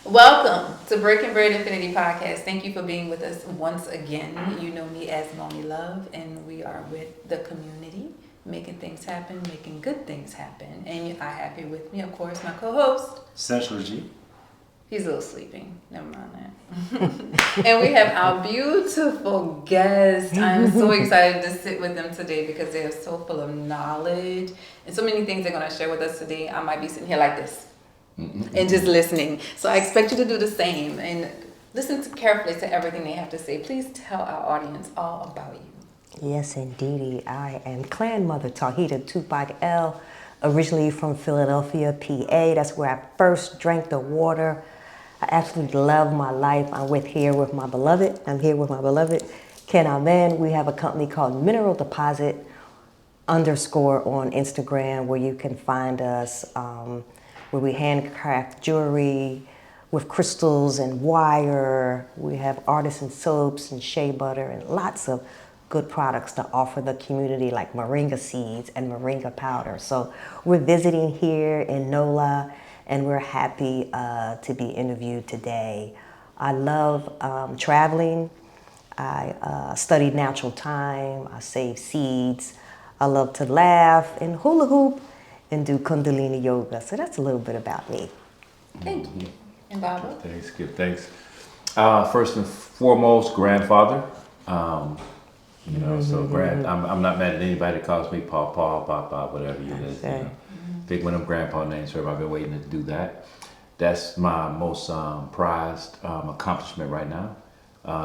Welcome to Breaking Bread Infinity Podcast. Thank you for being with us once again. You know me as Mommy Love, and we are with the community, making things happen, making good things happen. And I have here with me, of course, my co-host, Central G. He's a little sleeping. Never mind that. And we have our beautiful guest. I'm so excited to sit with them today because they are so full of knowledge and so many things they're going to share with us today. I might be sitting here like this and just listening. So I expect you to do the same and listen carefully to everything they have to say. Please tell our audience all about you. Yes, indeedy. I am clan mother Tawhiyda Tupac L, originally from Philadelphia, PA. That's where I first drank the water. I absolutely love my life. I'm here with my beloved. Ken Amen. We have a company called Mineral Deposit _ on Instagram where you can find us, where we handcraft jewelry with crystals and wire. We have artisan soaps and shea butter and lots of good products to offer the community, like moringa seeds and moringa powder. So we're visiting here in NOLA, and we're happy to be interviewed today. I love traveling. I studied natural time. I save seeds. I love to laugh and hula hoop and do Kundalini yoga. So that's a little bit about me. Thank you. And Barbara? Thanks, good, thanks. First and foremost, grandfather. So I'm not mad at anybody that calls me Papa, Papa, whatever you is. You know. Pick one of them grandpa names forever. I've been waiting to do that. That's my most prized accomplishment right now.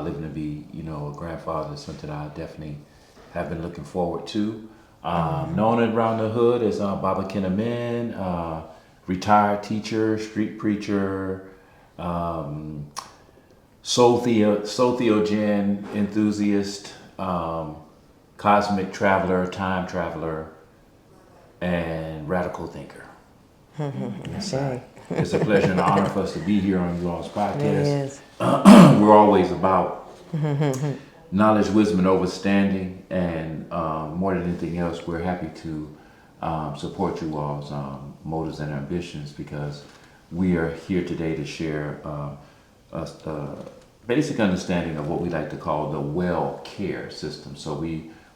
Living to be, a grandfather is something I definitely have been looking forward to. Known around the hood as Baba Kenaman, retired teacher, street preacher, soul theogen enthusiast, cosmic traveler, time traveler, and radical thinker. It's a pleasure and honor for us to be here on you all's podcast. We're always about knowledge, wisdom, and understanding, and more than anything else, we're happy to support you all's motives and ambitions, because we are here today to share a basic understanding of what we like to call the well care system. So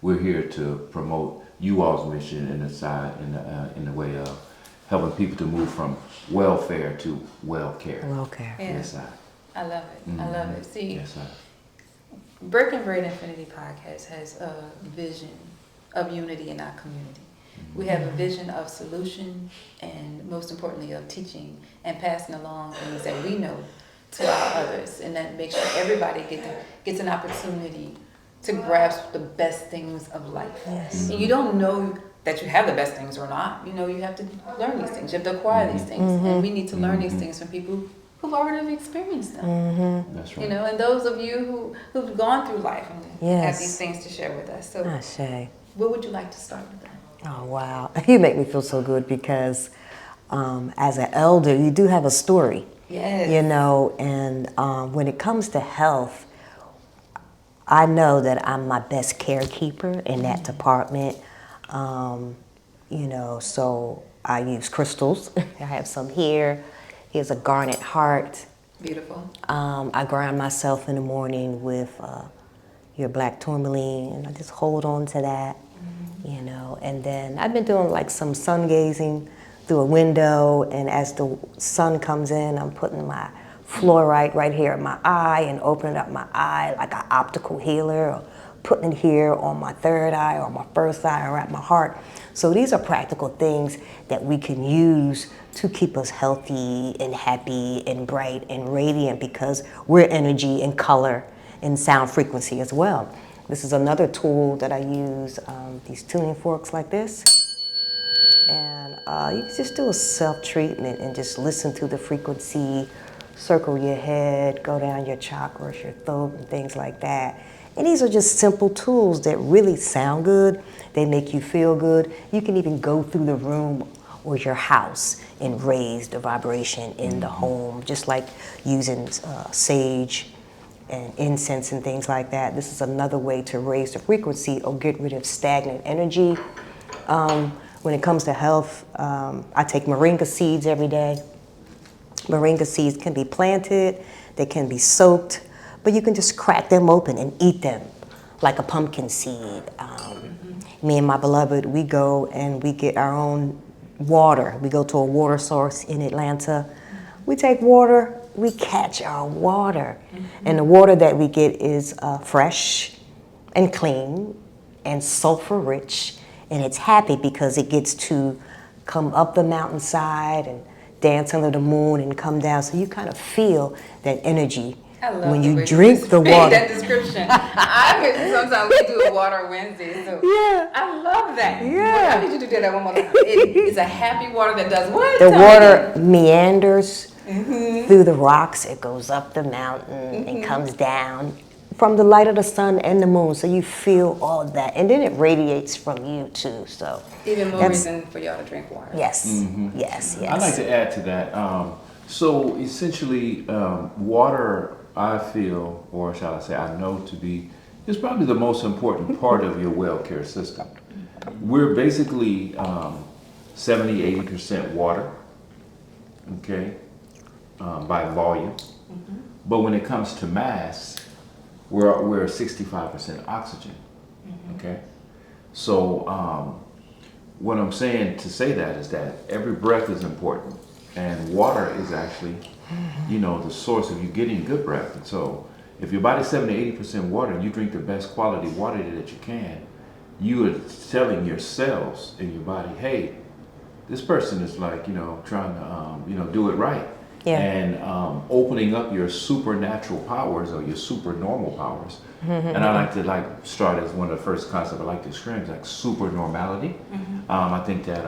we're here to promote you all's mission in the way of helping people to move from welfare to well care. Well care. Yeah. Yes, I love it. I love it. See, yes, Breaking Bread Infinity Podcast has a vision of unity in our community. We have a vision of solution and, most importantly, of teaching and passing along things that we know to our others, and that makes sure everybody gets an opportunity to grasp the best things of life. Yes. And you don't know that you have the best things or not. You have to learn these things. You have to acquire these things. And we need to learn these things from people who've already experienced them. that's right. And those of you who've gone through life and have these things to share with us. So what would you like to start with that? Oh, wow. You make me feel so good because as an elder, you do have a story. Yes. And when it comes to health, I know that I'm my best carekeeper in that department. So I use crystals. I have some here. Here's a garnet heart. Beautiful. I ground myself in the morning with your black tourmaline, and I just hold on to that, And then I've been doing like some sun gazing through a window, and as the sun comes in, I'm putting my fluorite right here in my eye and opening up my eye like an optical healer, or putting it here on my third eye or my first eye or at my heart. So these are practical things that we can use to keep us healthy and happy and bright and radiant, because we're energy and color and sound frequency as well. This is another tool that I use, these tuning forks like this. And you can just do a self-treatment and just listen to the frequency, circle your head, go down your chakras, your throat, and things like that. And these are just simple tools that really sound good. They make you feel good. You can even go through the room or your house and raise the vibration in the home, just like using sage and incense and things like that. This is another way to raise the frequency or get rid of stagnant energy. When it comes to health, I take moringa seeds every day. Moringa seeds can be planted, they can be soaked, but you can just crack them open and eat them like a pumpkin seed. Me and my beloved, we go and we get our own water. We go to a water source in Atlanta. We take water, we catch our water. And the water that we get is fresh and clean and sulfur rich, and it's happy because it gets to come up the mountainside and dance under the moon and come down, so you kind of feel that energy when you drink the water. That description. Sometimes we do a water Wednesday, so Yeah. I love that. Yeah. I need you to do that one more time. It's a happy water that does what? The Tell me water again. meanders through the rocks. It goes up the mountain and comes down from the light of the sun and the moon. So you feel all that. And then it radiates from you too. So Even more reason for y'all to drink water. yes, yes, yes. I'd like to add to that. So essentially, water, I feel, or shall I say, I know to be, is probably the most important part of your well care system. We're basically 70-80% water, okay, by volume. But when it comes to mass, we're 65% oxygen, okay? So what I'm saying to say that is that every breath is important, and water is actually, you know, the source of you getting good breath. And so if your body's 70-80% water and you drink the best quality water that you can, you are telling your cells in your body, hey, this person is like, you know, trying to, you know, do it right. Yeah. And opening up your supernatural powers or your supernormal powers. And I like to start as one of the first concepts I like to scream, like supernormality. I think that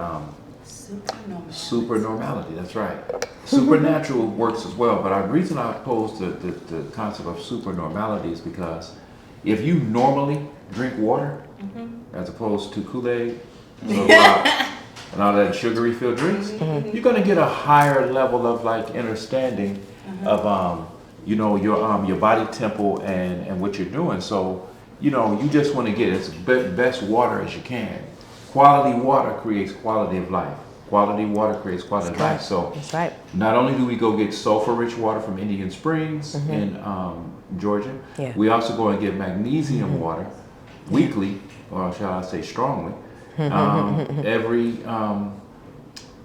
supernormality, that's right. Supernatural works as well, but the reason I pose the concept of supernormality is because if you normally drink water, as opposed to Kool-Aid, and all that sugary filled drinks, you're gonna get a higher level of like understanding of you know, your body temple and what you're doing. So, you know, you just want to get as best water as you can. Quality water creates quality of life. Quality water creates quality of life. So That's right. not only do we go get sulfur-rich water from Indian Springs in Georgia, Yeah. we also go and get magnesium water weekly, or shall I say strongly, every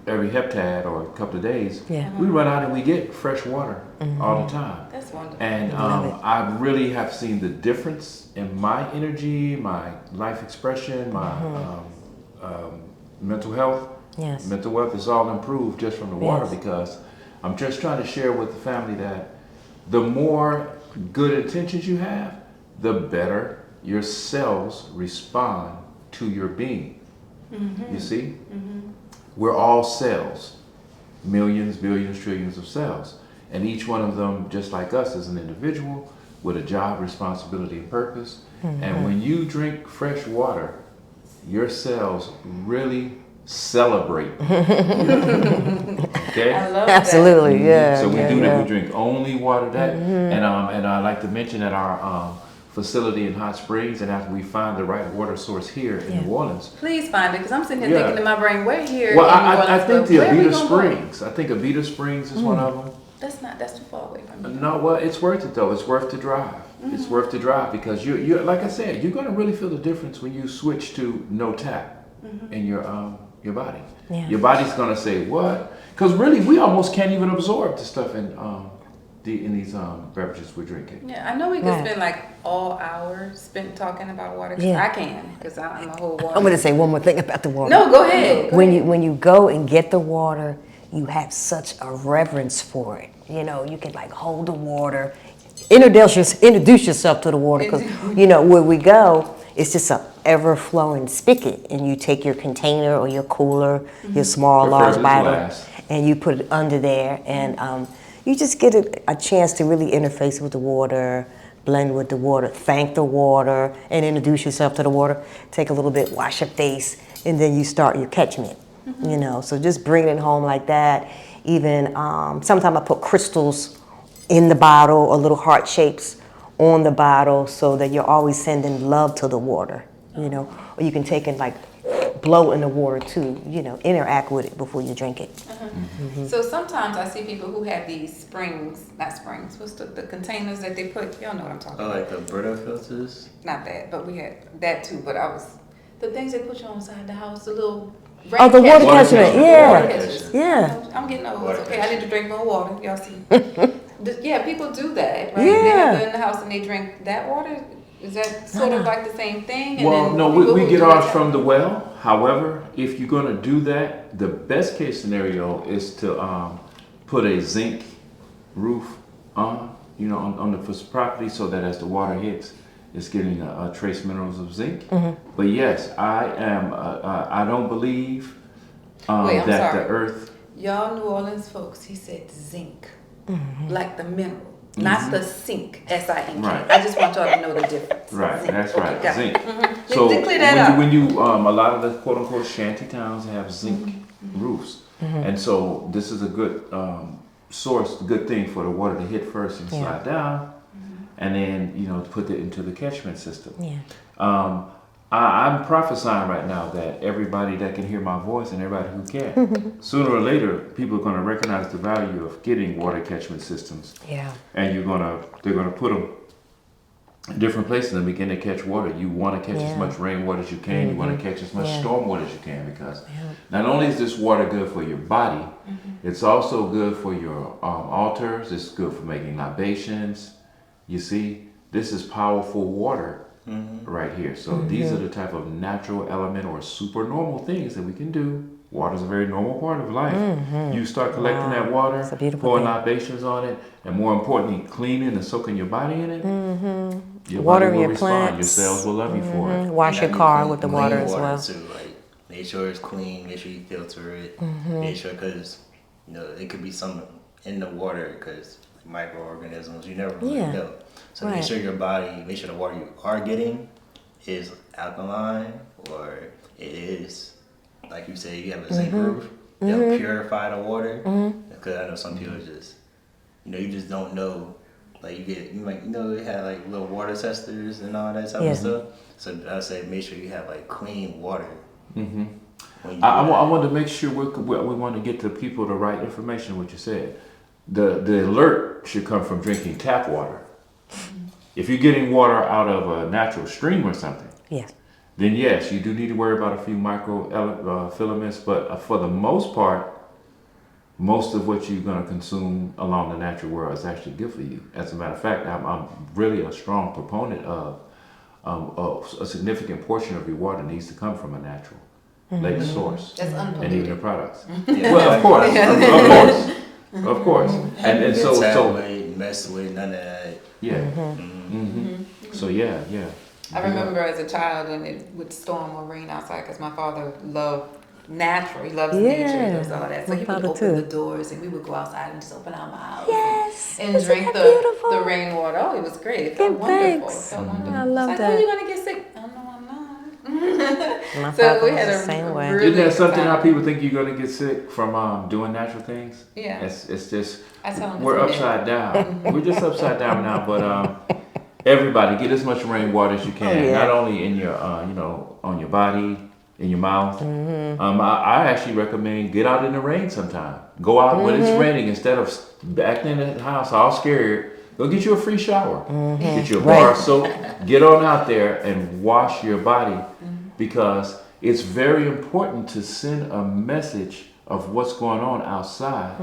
heptad or a couple of days. Yeah. We run out and we get fresh water all the time. That's wonderful. And Love it. I really have seen the difference in my energy, my life expression, my mental health. Yes. Mental wealth is all improved just from the water, Yes. because I'm just trying to share with the family that the more good intentions you have, the better your cells respond to your being. You see? We're all cells, millions, billions, trillions of cells. And each one of them, just like us, is an individual with a job, responsibility, and purpose. And when you drink fresh water, your cells really celebrate. Okay? I love Absolutely, yeah. So we yeah, do yeah. that. We drink only water that, and I like to mention that our facility in Hot Springs, and after we find the right water source here in New Orleans. Please find it, because I'm sitting here Yeah. thinking in my brain, we're here. Well, in New I Orleans, think but the where we Avita gonna go? Springs. I think Avita Springs is one of them. That's too far away from me. No, well, it's worth it though. It's worth the drive. It's worth the drive because you like I said, you're gonna really feel the difference when you switch to no tap in your body. Yeah. Your body's gonna say what? Because really, we almost can't even absorb the stuff in these beverages we're drinking. Yeah, I know we could Right. spend like all hours spent talking about water. 'Cause Yeah. I can, because I'm a whole water. I'm going to say one more thing about the water. No, go ahead. Go ahead. When you go and get the water, you have such a reverence for it. You know, you can like hold the water, introduce yourself to the water, because you know where we go, it's just a ever-flowing spigot, and you take your container or your cooler, your small, large Preferably bottle, glass. and you put it under there, and you just get a chance to really interface with the water, blend with the water, thank the water, and introduce yourself to the water. Take a little bit, wash your face, and then you start your catchment. You know, so just bring it home like that. Even sometimes I put crystals in the bottle or little heart shapes on the bottle so that you're always sending love to the water. You know, or you can take and like blow in the water too. You know, interact with it before you drink it. So sometimes I see people who have these springs, not springs, what's the containers that they put, y'all know what I'm talking about. Like the Brita filters? Not that, but we had that too, but the things they put you on inside the house, the little Oh, the water catchment, yeah. Yeah. I'm getting old. Okay, I need to drink more water. Y'all see? Yeah, people do that, right? Yeah. They have it in the house and they drink that water. Is that sort of like the same thing? And Well, then no, people we who get do ours it- from the well. However, if you're going to do that, the best case scenario is to put a zinc roof on the property so that as the water hits, it's getting trace minerals of zinc. But yes, I don't believe Wait, I'm that sorry. the earth. Y'all New Orleans folks, he said zinc, like the mineral, not the sink, S-I-N-K. Right. I just want y'all to know the difference. Right, Zinc. that's Okay, right, got it. zinc. So They clear that up. when you a lot of the quote unquote shanty towns have zinc roofs, and so this is a good source, a good thing for the water to hit first and slide down, and then put it into the catchment system. Yeah. I'm prophesying right now that everybody that can hear my voice and everybody who can, sooner or later, people are going to recognize the value of getting water catchment systems. Yeah. And they're gonna put them in different places and begin to catch water. You want to catch as much rainwater as you can. You want to catch as much storm water as you can, because not only is this water good for your body, it's also good for your altars. It's good for making libations. You see, this is powerful water right here. So these are the type of natural element or super normal things that we can do. Water is a very normal part of life. You start collecting that water, It's a beautiful pouring thing. libations on it, and more importantly, cleaning and soaking your body in it. Your Water body will your respond. plants. Your cells will love you for it. Wash your car with the water as well. Too, like, make sure it's clean. Make sure you filter it. Make sure, because it could be some in the water, because microorganisms, you never really know. So make sure your body, make sure the water you are getting is alkaline, or it is, like you say, you have a zinc roof. They'll purify the water. Because I know some people just, you just don't know. Like you might, they have like little water testers and all that type of stuff. So I say make sure you have like clean water. I want to make sure we want to get to people the right information. What you said, the alert should come from drinking tap water. If you're getting water out of a natural stream or something, then yes, you do need to worry about a few micro filaments. But for the most part, most of what you're going to consume along the natural world is actually good for you. As a matter of fact, I'm really a strong proponent of a significant portion of your water needs to come from a natural lake source. That's and even unpolluted. the products. Well, of course, of course. And so mess with none of that. So yeah. I remember as a child when it would storm or rain outside, because my father loved natural. He loves nature. He loves all that. So my he would father open too. the doors and we would go outside and just open our mouths and Isn't drink that the beautiful? rainwater. Oh, it was great. It felt wonderful. It felt wonderful. I love it's that. Like, oh, you're gonna get sick. Oh no, I'm not. My So father we was had the a same way. really Isn't that good something time. how people think you're going to get sick from doing natural things? Yeah. It's just, I tell them we're it's upside down. We're just upside down now, but everybody get as much rainwater as you can. Not only in your, on your body, in your mouth. I actually recommend get out in the rain sometime. Go out when it's raining instead of acting in the house all scared. Go get you a free shower. Get your bar soap. Get on out there and wash your body, because it's very important to send a message of what's going on outside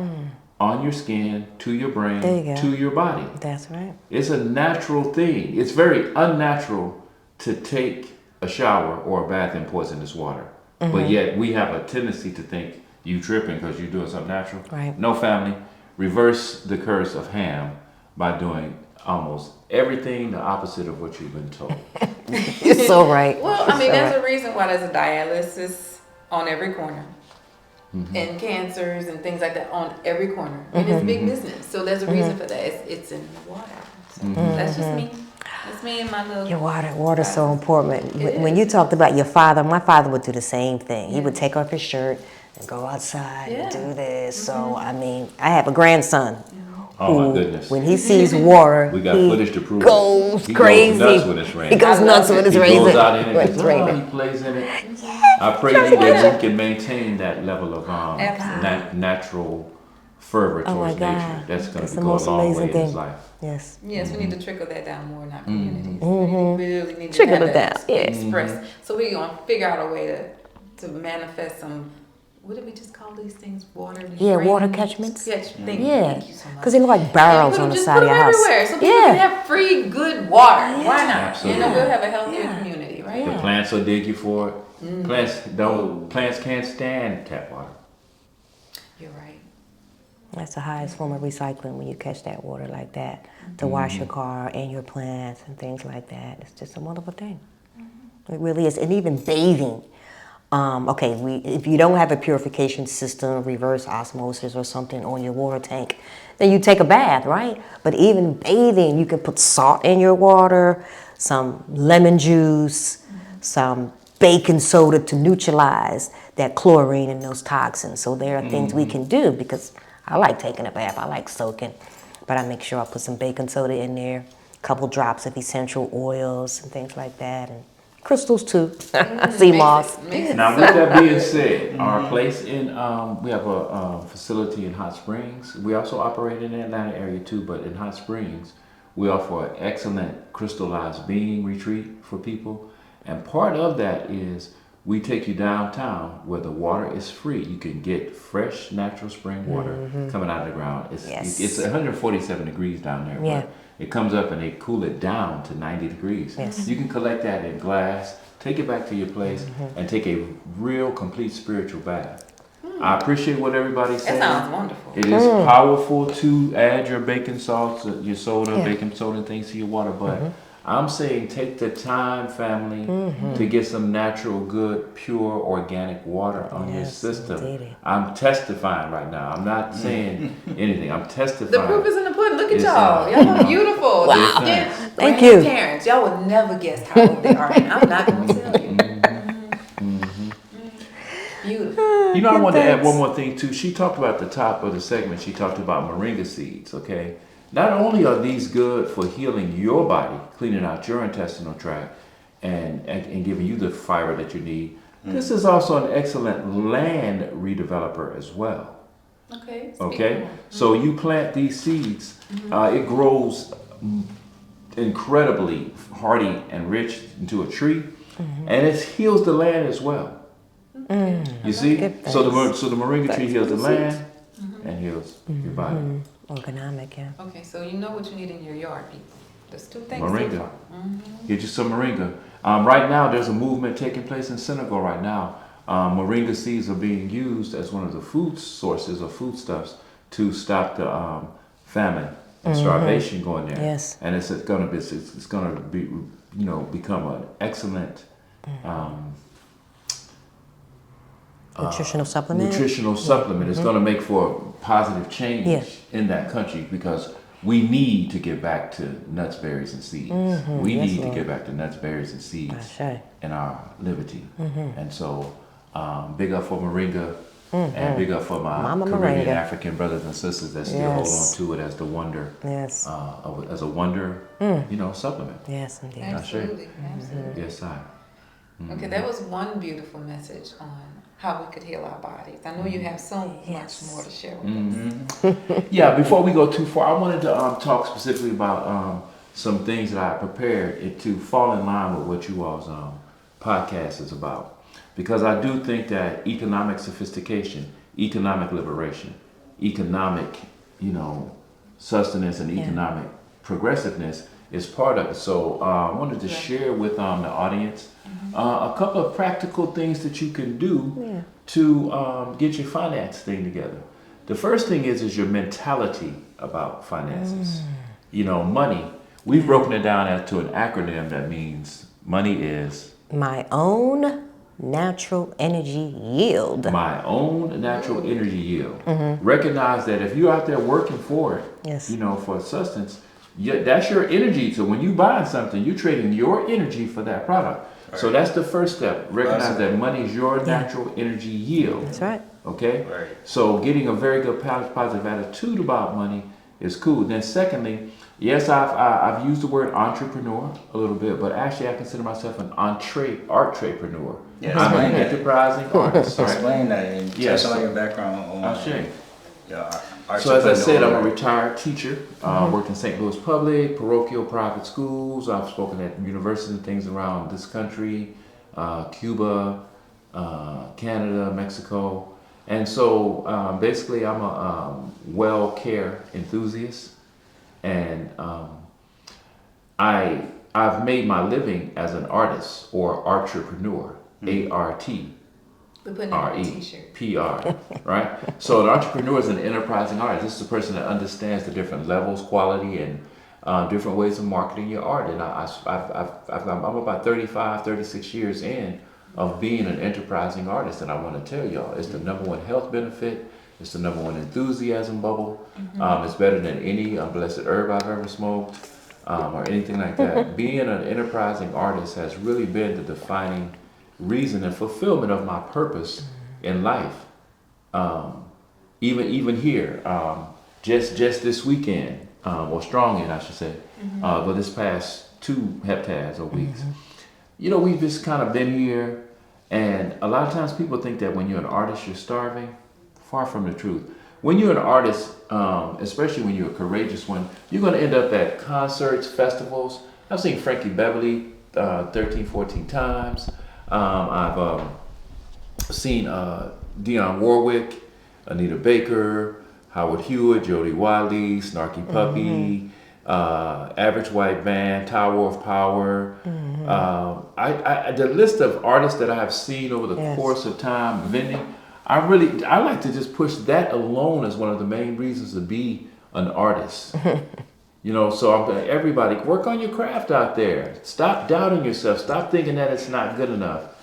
on your skin, to your brain, to your body. That's right. It's a natural thing. It's very unnatural to take a shower or a bath in poisonous water. But yet we have a tendency to think you tripping because you're doing something natural. Right. No, family. Reverse the curse of Ham by doing almost everything the opposite of what you've been told. You're so right. Well, I mean, there's a reason why there's a dialysis on every corner. And cancers and things like that on every corner. And it's big business. So there's a reason for that. It's in the water. So that's just me. That's me and my little... Your water's so important. When you talked about your father, my father would do the same thing. He would take off his shirt and go outside and do this. So, I mean, I have a grandson Oh my goodness. When he sees water, we got footage to prove goes it. crazy. He goes nuts when it's raining. He goes nuts when it's raining. He goes out in it. It's raining. He plays in it. I pray to you that you can maintain that level of natural fervor towards nature. That's going to go a long way in his life. Yes. Yes, we need to trickle that down more in our communities. We really need to trickle it down. Express. So we're going to figure out a way to manifest some. What did we just call these things? Water. Water catchments. Thank you so much. Because they look like barrels on the side of your house. Everywhere, so people can have free, good water. Why not? Absolutely. We'll have a healthier community, right? The plants will dig you for it. Plants can't stand tap water. You're right. That's the highest form of recycling when you catch that water like that to wash your car and your plants and things like that. It's just a wonderful thing. It really is. And even bathing. If you don't have a purification system, reverse osmosis or something on your water tank, then you take a bath, right? But even bathing, you can put salt in your water, some lemon juice, some baking soda to neutralize that chlorine and those toxins. So there are things we can do because I like taking a bath, I like soaking, but I make sure I put some baking soda in there, a couple drops of essential oils and things like that, and crystals too, sea moss. Now with that being said, our place in, we have a facility in Hot Springs. We also operate in the Atlanta area too, but in Hot Springs, we offer an excellent crystallized being retreat for people. And part of that is we take you downtown where the water is free. You can get fresh, natural spring water coming out of the ground. It's 147 degrees down there, but it comes up and they cool it down to 90 degrees. Yes. You can collect that in glass, take it back to your place, and take a real, complete spiritual bath. I appreciate what everybody's saying. That sounds wonderful. It is powerful to add your baking salts, your soda, baking soda and things to your water, but I'm saying take the time, family, to get some natural, good, pure, organic water on your system. Indeed. I'm testifying right now. I'm not saying anything. I'm testifying. The proof is in the pudding. Look at y'all. Y'all are beautiful. Wow. Thank you. you. Parents, y'all would never guess how old they are. And I'm not going to tell you. Beautiful. You know, I wanted to add one more thing too. She talked about the top of the segment. She talked about moringa seeds, okay? Not only are these good for healing your body, cleaning out your intestinal tract, and giving you the fiber that you need, this is also an excellent land redeveloper as well. Okay? So you plant these seeds, it grows incredibly hardy and rich into a tree, and it heals the land as well. You see? So the moringa tree heals the land and heals your body. Ergonomic, yeah. Okay, so you know what you need in your yard, people. There's two things Moringa. so far. Get you some moringa. Right now, there's a movement taking place in Senegal right now. Moringa seeds are being used as one of the food sources or foodstuffs to stop the famine and starvation going there. Yes. And it's going to be become an excellent Nutritional supplement. It's going to make for a positive change in that country because we need to get back to nuts, berries, and seeds. We need to get back to nuts, berries, and seeds in our liberty. And so, big up for moringa and big up for my Mama Caribbean moringa. African brothers and sisters that still hold on to it as the wonder, as a wonder, supplement. Yes, indeed. Absolutely. Yes, I. Okay, that was one beautiful message on how we could heal our bodies. I know you have so much more to share with us. Yeah, before we go too far, I wanted to talk specifically about some things that I prepared to fall in line with what you all's podcast is about. Because I do think that economic sophistication, economic liberation, economic, sustenance and economic progressiveness is part of it. So I wanted to share with the audience a couple of practical things that you can do to get your finance thing together. The first thing is your mentality about finances. Money. We've broken it down to an acronym that means money is my own natural energy yield. My own natural energy yield. Recognize that if you're out there working for it, for sustenance, that's your energy. So when you buy something, you're trading your energy for that product. Right. So that's the first step. Recognize that money is your natural energy yield. That's right. Okay? Right. So getting a very good positive attitude about money is cool. Then secondly, yes, I've used the word entrepreneur a little bit, but actually I consider myself an artepreneur. Yeah, I'm an enterprising artist. Right? Explain that and touch on your background on So as I said, I'm a retired teacher. Worked in St. Louis public, parochial private schools. I've spoken at universities and things around this country, Cuba, Canada, Mexico. And so basically I'm a well care enthusiast. And I've made my living as an artist or artepreneur, ARTEPR, right? So an entrepreneur is an enterprising artist. This is a person that understands the different levels, quality, and different ways of marketing your art. And I'm about 35, 36 years in of being an enterprising artist. And I want to tell y'all, it's the #1 health benefit. It's the #1 enthusiasm bubble. It's better than any unblessed herb I've ever smoked or anything like that. Being an enterprising artist has really been the defining reason and fulfillment of my purpose in life. Even here, just this weekend, or strong in I should say, but this past 2 heptads or weeks, we've just kind of been here, and a lot of times people think that when you're an artist you're starving. Far from the truth. When you're an artist, especially when you're a courageous one, you're going to end up at concerts, festivals. I've seen Frankie Beverly 13, 14 times. I've seen Dionne Warwick, Anita Baker, Howard Hewitt, Jody Wiley, Snarky Puppy, Average White Band, Tower of Power. The list of artists that I have seen over the course of time vending, I like to just push that alone as one of the main reasons to be an artist. So I'm going, everybody, work on your craft out there. Stop doubting yourself. Stop thinking that it's not good enough.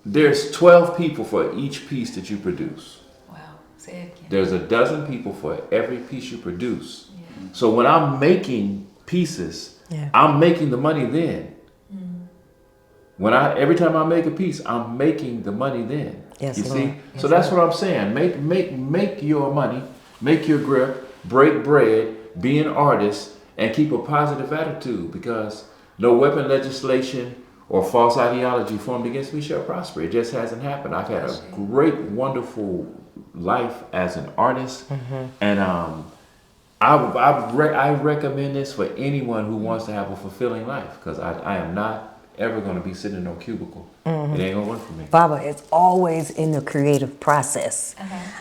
There's 12 people for each piece that you produce. Wow, say it again. There's a dozen people for every piece you produce. Yeah. So when I'm making pieces, I'm making the money then. Every time I make a piece, I'm making the money then. Yes, you Lord. see? Yes, So that's Lord. what I'm saying. Make your money, make your grip, break bread, be an artist, and keep a positive attitude, because no weapon legislation or false ideology formed against me shall prosper. It just hasn't happened. I've had a great, wonderful life as an artist, and I recommend this for anyone who wants to have a fulfilling life, because I am not ever going to be sitting in no cubicle. It ain't going to work for me. Baba is always in the creative process.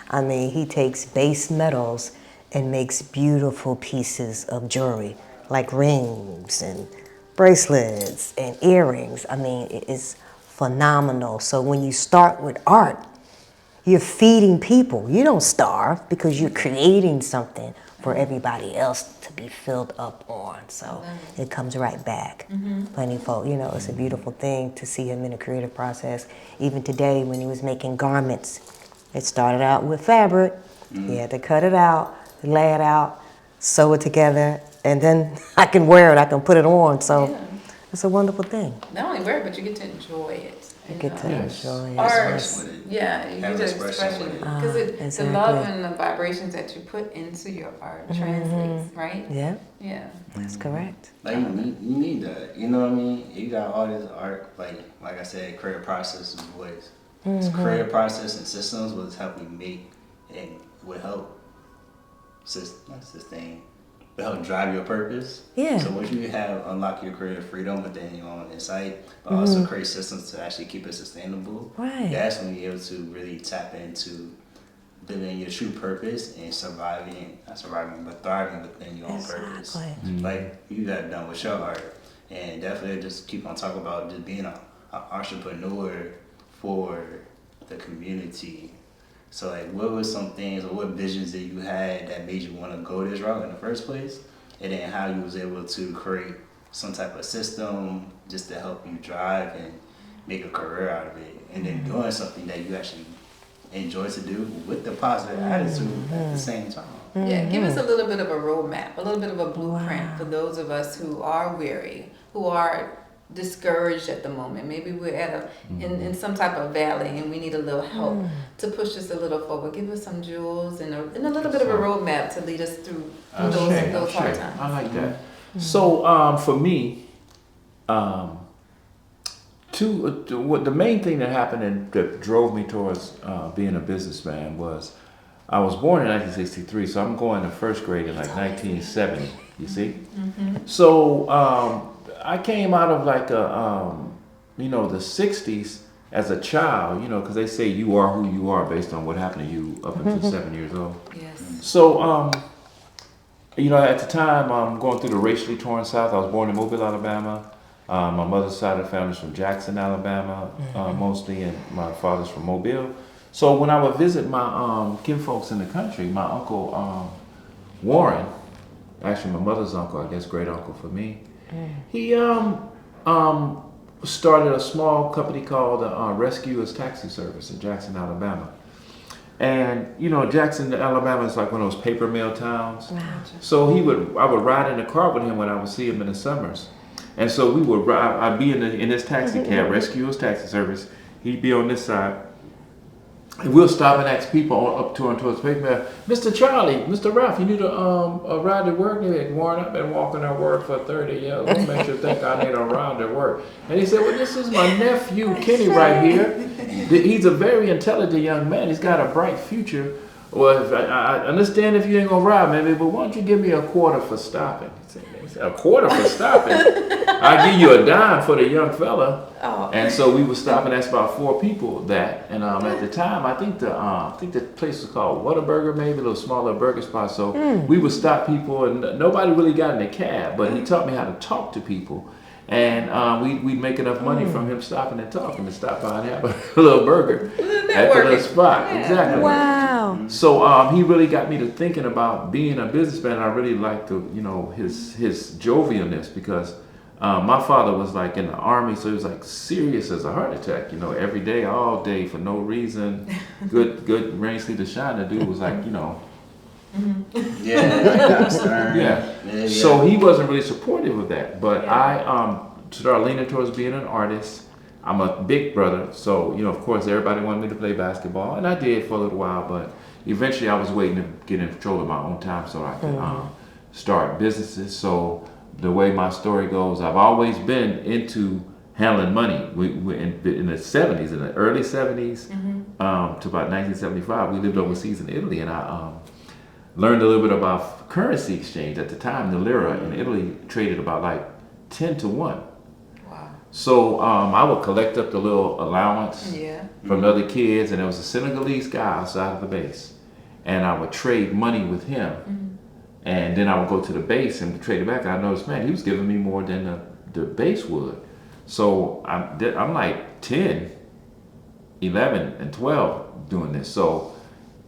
I mean, he takes base metals and makes beautiful pieces of jewelry, like rings and bracelets and earrings. I mean, it is phenomenal. So when you start with art, you're feeding people. You don't starve, because you're creating something for everybody else to be filled up on. So it comes right back. Plentyfold, it's a beautiful thing to see him in a creative process. Even today, when he was making garments, it started out with fabric. He had to cut it out, lay it out, sew it together, and then I can wear it, I can put it on. So it's a wonderful thing. Not only wear it, but you get to enjoy it. You get to enjoy it. Art, you get to expression. Because the love and the vibrations that you put into your art translates, right? Yeah. Yeah. That's correct. Like you need that. You know what I mean? You got all this art, like I said, creative process is voice. It's creative process and systems will help you make and will help sustain. Will help drive your purpose. Yeah. So once you have unlock your creative freedom within your own insight, but also create systems to actually keep it sustainable. Right. That's when you're able to really tap into living your true purpose and thriving within your own purpose. Like you got done with your art, and definitely just keep on talking about just being an entrepreneur for the community. So like, what were some things or what visions that you had that made you want to go this route in the first place? And then how you was able to create some type of system just to help you drive and make a career out of it. And then doing something that you actually enjoy to do with the positive attitude at the same time. Yeah, give us a little bit of a roadmap, a little bit of a blueprint for those of us who are weary, who are discouraged at the moment. Maybe we're at in some type of valley and we need a little help to push us a little forward. Give us some jewels and a little bit of a roadmap to lead us through those hard times. I like that. So for me, what the main thing that happened and that drove me towards being a businessman was I was born in 1963, so I'm going to first grade in like 1970. You see, so I came out of like a the 60s as a child, because they say you are who you are based on what happened to you up until 7 years old. Yes. So at the time I'm going through the racially torn South. I was born in Mobile, Alabama. My mother's side of the family is from Jackson, Alabama, mostly, and my father's from Mobile. So when I would visit my kinfolks in the country, my uncle Warren, actually my mother's uncle, I guess great uncle for me, he started a small company called Rescuers Taxi Service in Jackson, Alabama. And Jackson, Alabama is like one of those paper mill towns. Wow. So I would ride in the car with him when I would see him in the summers. And so we would I'd be in this taxi cab, Rescuers Taxi Service. He'd be on this side. And we'll stop and ask people up to and towards the paper, Mr. Charlie, Mr. Ralph, you need a ride to work? Warren, I've been walking to work for 30 years. What makes you think I need a ride to work? And he said, well, this is my nephew, Kenny, right here. He's a very intelligent young man. He's got a bright future. Well, I understand if you ain't gonna ride, maybe, but why don't you give me a quarter for stopping? He said, a quarter for stopping? I'll give you a dime for the young fella. Oh. And so we would stop and ask about 4 people that. And at the time, I think the place was called Whataburger, maybe a little smaller burger spot. So we would stop people, and nobody really got in the cab, but he taught me how to talk to people. And we'd make enough money from him stopping and talking to stop by and have a little burger at the little spot. Yeah. Exactly. Wow. So he really got me to thinking about being a businessman. I really liked his jovialness, because my father was like in the Army, so he was like serious as a heart attack. Every day, all day, for no reason. Good rain, sleet, or shine. The dude was like, Yeah. So he wasn't really supportive of that, but I started leaning towards being an artist. I'm a big brother, so of course everybody wanted me to play basketball, and I did for a little while. But eventually, I was waiting to get in control of my own time so I could start businesses. So the way my story goes, I've always been into handling money. We in the 70s, in the early 70s, to about 1975, we lived overseas in Italy, and I learned a little bit about currency exchange. At the time, the lira in Italy traded about like 10 to 1. Wow. So I would collect up the little allowance from the other kids, and there was a Senegalese guy outside of the base, and I would trade money with him. And then I would go to the base and trade it back, and I noticed, man, he was giving me more than the base would. So I'm like 10, 11, and 12 doing this. So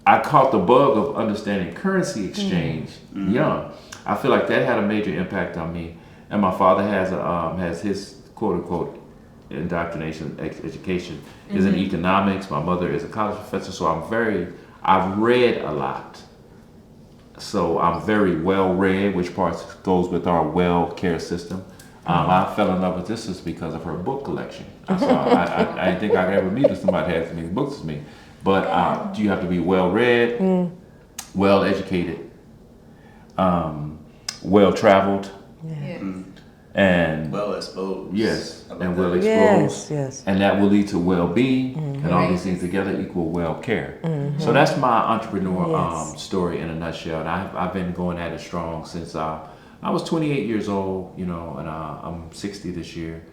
I caught the bug of understanding currency exchange young. I feel like that had a major impact on me. And my father has his quote unquote indoctrination education is in economics. My mother is a college professor, so I've read a lot. So I'm very well read, which parts goes with our well care system. I fell in love with this is because of her book collection. I didn't think I could ever meet somebody that had as many books as me. But you have to be well read, well educated, well traveled, and well exposed. Yes, and well exposed. Yes. And that will lead to well-being, and all these things together equal well care. So that's my entrepreneur story in a nutshell. And I've been going at it strong since I was 28 years old, and I'm 60 this year,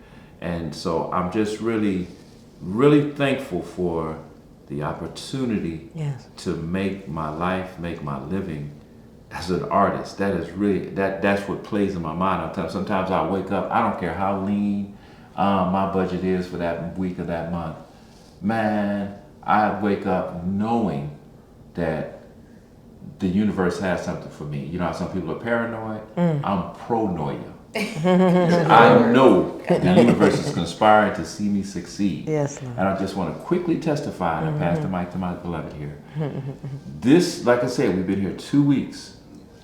and so I'm just really, really thankful for the opportunity to make my life, make my living as an artist. That is really, that's what plays in my mind. Sometimes I wake up, I don't care how lean my budget is for that week or that month. Man, I wake up knowing that the universe has something for me. You know how some people are paranoid? I'm pronoia. I know the universe is conspiring to see me succeed. Yes, Lord. And I just want to quickly testify, and I pass the mic to my beloved here. This, like I said, we've been here 2 weeks.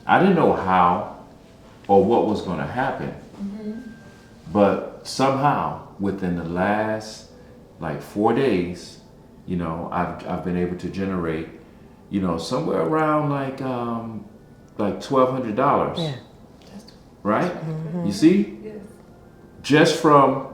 I didn't know how or what was going to happen. But somehow, within the last like 4 days, you know, I've been able to generate, you know, somewhere around like $1,200. Yeah. Right? You see? Yes. Just from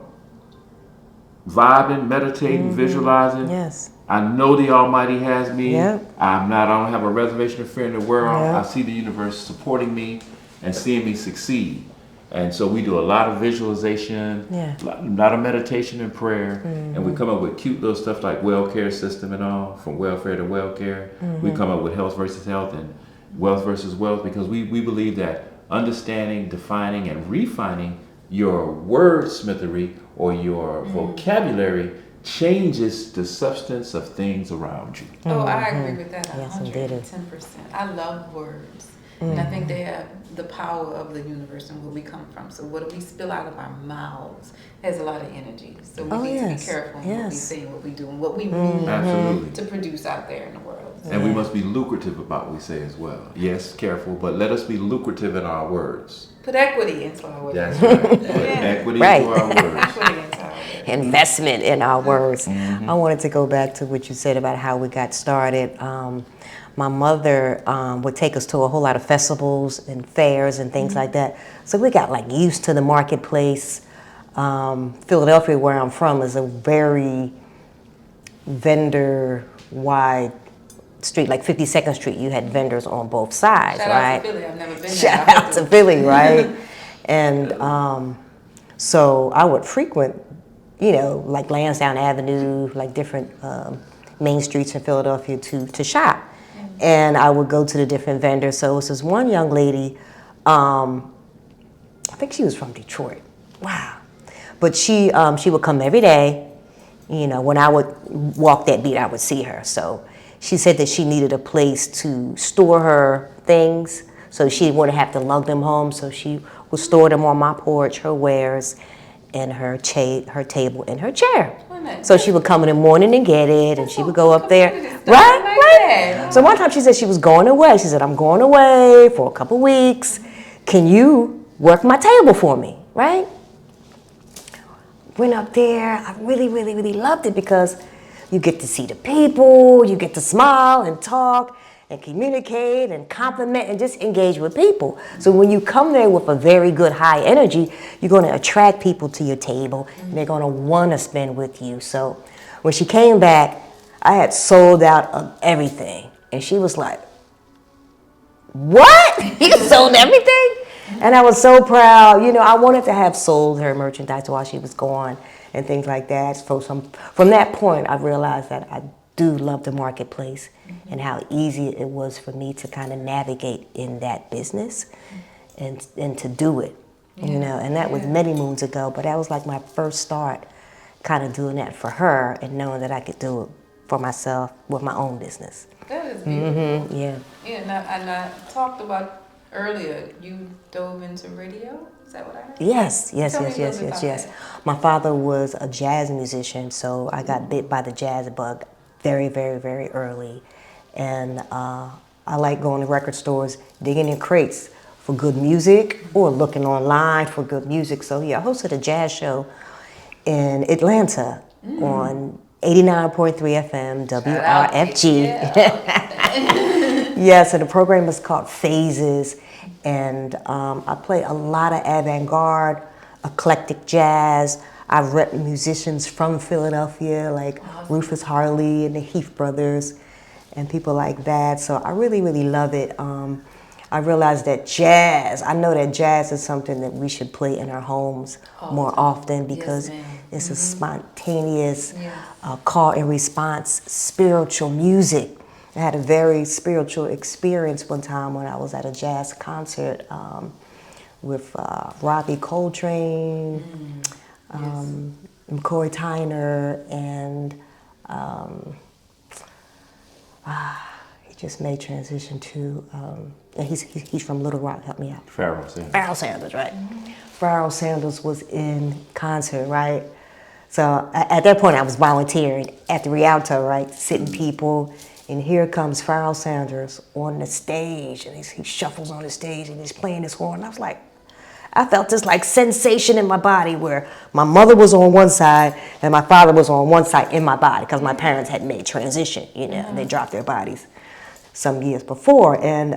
vibing, meditating, visualizing. Yes. I know the Almighty has me. Yep. I don't have a reservation of fear in the world. Yep. I see the universe supporting me and seeing me succeed. And so we do a lot of visualization, a lot of meditation and prayer, and we come up with cute little stuff like well care system and all, from welfare to well care. We come up with health versus health and wealth versus wealth, because we believe that understanding, defining, and refining your wordsmithery or your vocabulary changes the substance of things around you. Oh, I agree with that 110%. I love words. And I think they have the power of the universe and where we come from. So what we spill out of our mouths has a lot of energy. So we need to be careful in what we say and what we do and what we mean to produce out there in the world. And we must be lucrative about what we say as well. Yes, careful, but let us be lucrative in our words. Put equity into our words. That's right. Put equity into our words. Equity into our words. Investment in our words. I wanted to go back to what you said about how we got started. My mother would take us to a whole lot of festivals and fairs and things like that. So we got like used to the marketplace. Philadelphia, where I'm from, is a very vendor-wide street. Like 52nd Street, you had vendors on both sides, Shout right? out to Philly. I've never been there. Shout out to Philly, right? And so I would frequent, you know, like Lansdowne Avenue, like different main streets in Philadelphia to shop. And I would go to the different vendors. So it was this one young lady, I think she was from Detroit. Wow. But she would come every day. You know, when I would walk that beat, I would see her. So she said that she needed a place to store her things so she wouldn't have to lug them home. So she would store them on my porch, her wares, and her table and her chair. So she would come in the morning and get it, and she would go up there. Right? So one time she said she was going away. She said, I'm going away for a couple weeks. Can you work my table for me? Right? Went up there. I really, really, really loved it because you get to see the people, you get to smile and talk and communicate and compliment and just engage with people. So when you come there with a very good high energy, you're going to attract people to your table and they're going to want to spend with you. So when she came back, I had sold out of everything. And she was like, what? You sold everything? And I was so proud. You know, I wanted to have sold her merchandise while she was gone and things like that. So from that point, I realized that I do love the marketplace and how easy it was for me to kind of navigate in that business and to do it, you know. And that was many moons ago, but that was like my first start kind of doing that for her and knowing that I could do it for myself with my own business. That is beautiful. Yeah. Yeah, and I talked about earlier, you dove into radio? Is that what I heard? Yes. That. My father was a jazz musician, so I got bit by the jazz bug very, very, very early. And I like going to record stores, digging in crates for good music or looking online for good music. So yeah, I hosted a jazz show in Atlanta on 89.3 FM, WRFG. Yes, and the program is called Phases. And I play a lot of avant-garde, eclectic jazz. I've rep musicians from Philadelphia, like Rufus Harley and the Heath Brothers and people like that. So I really, really love it. I realized that I know that jazz is something that we should play in our homes more often because it's a spontaneous call and response, spiritual music. I had a very spiritual experience one time when I was at a jazz concert with Robbie Coltrane, McCoy Tyner, and he just made transition to, and he's from Little Rock, help me out. Pharoah Sanders. Pharoah Sanders, right. Pharoah Sanders was in concert, right? So at that point I was volunteering at the Rialto, right, sitting people, and here comes Pharoah Sanders on the stage, and he shuffles on the stage and he's playing his horn. I was like, I felt this like sensation in my body where my mother was on one side and my father was on one side in my body because my parents had made transition, you know, they dropped their bodies some years before. And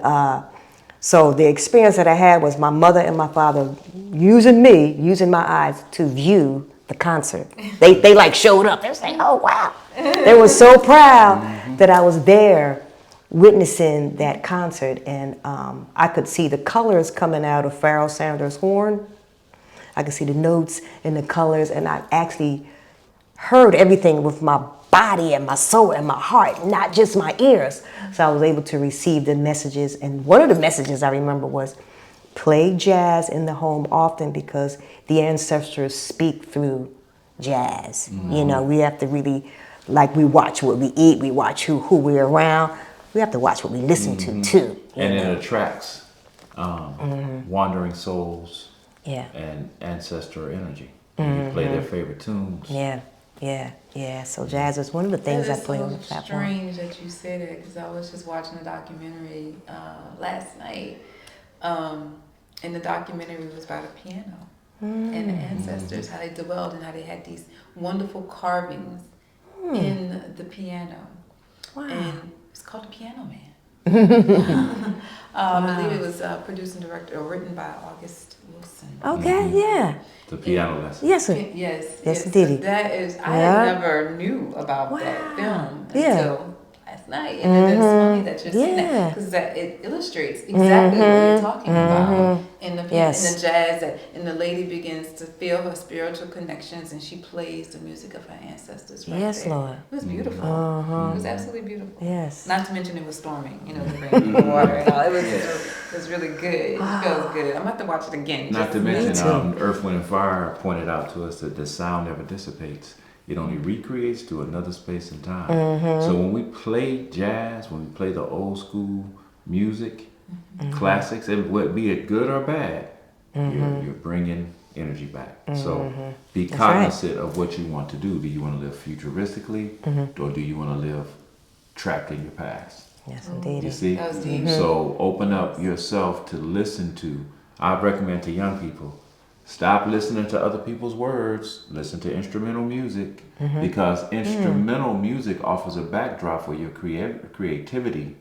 so the experience that I had was my mother and my father using my eyes to view the concert. They like showed up. They was like, oh, wow. They were so proud that I was there witnessing that concert. And I could see the colors coming out of Pharoah Sanders' horn. I could see the notes and the colors. And I actually heard everything with my body and my soul and my heart, not just my ears. So I was able to receive the messages. And one of the messages I remember was, play jazz in the home often because the ancestors speak through jazz. You know, we have to really, like, we watch what we eat, we watch who we're around. We have to watch what we listen to too. And it attracts wandering souls and ancestral energy. You play their favorite tunes. Yeah. So jazz is one of the things I play on the platform. It's strange that you say that because I was just watching a documentary last night. And the documentary was about a piano and the ancestors, how they dwelled and how they had these wonderful carvings in the piano. Wow. And it's called The Piano Man. I believe it was produced and directed or written by August Wilson. Okay, yeah. The piano lesson. Yes, Yes, indeed. That is, I had never knew about that film until last night. And then it's funny that you're saying that because it illustrates exactly what you're talking about in the piano, in the jazz, and the lady begins to feel her spiritual connections and she plays the music of her ancestors right there. Lord. It was beautiful. It was absolutely beautiful. Yes. Not to mention it was storming, you know, the rain, the water and all. It was really good. It feels good. I'm going to have to watch it again. Not to mention Earth, Wind, and Fire pointed out to us that the sound never dissipates. It only recreates to another space and time. So when we play jazz, when we play the old school music, classics, be it good or bad, you're bringing energy back. So be cognizant of what you want to do. Do you want to live futuristically, or do you want to live trapped in your past? Yes, indeed. You see? That was deep. So open up yourself to listen to. I recommend to young people, stop listening to other people's words. Listen to instrumental music because instrumental music offers a backdrop for your creativity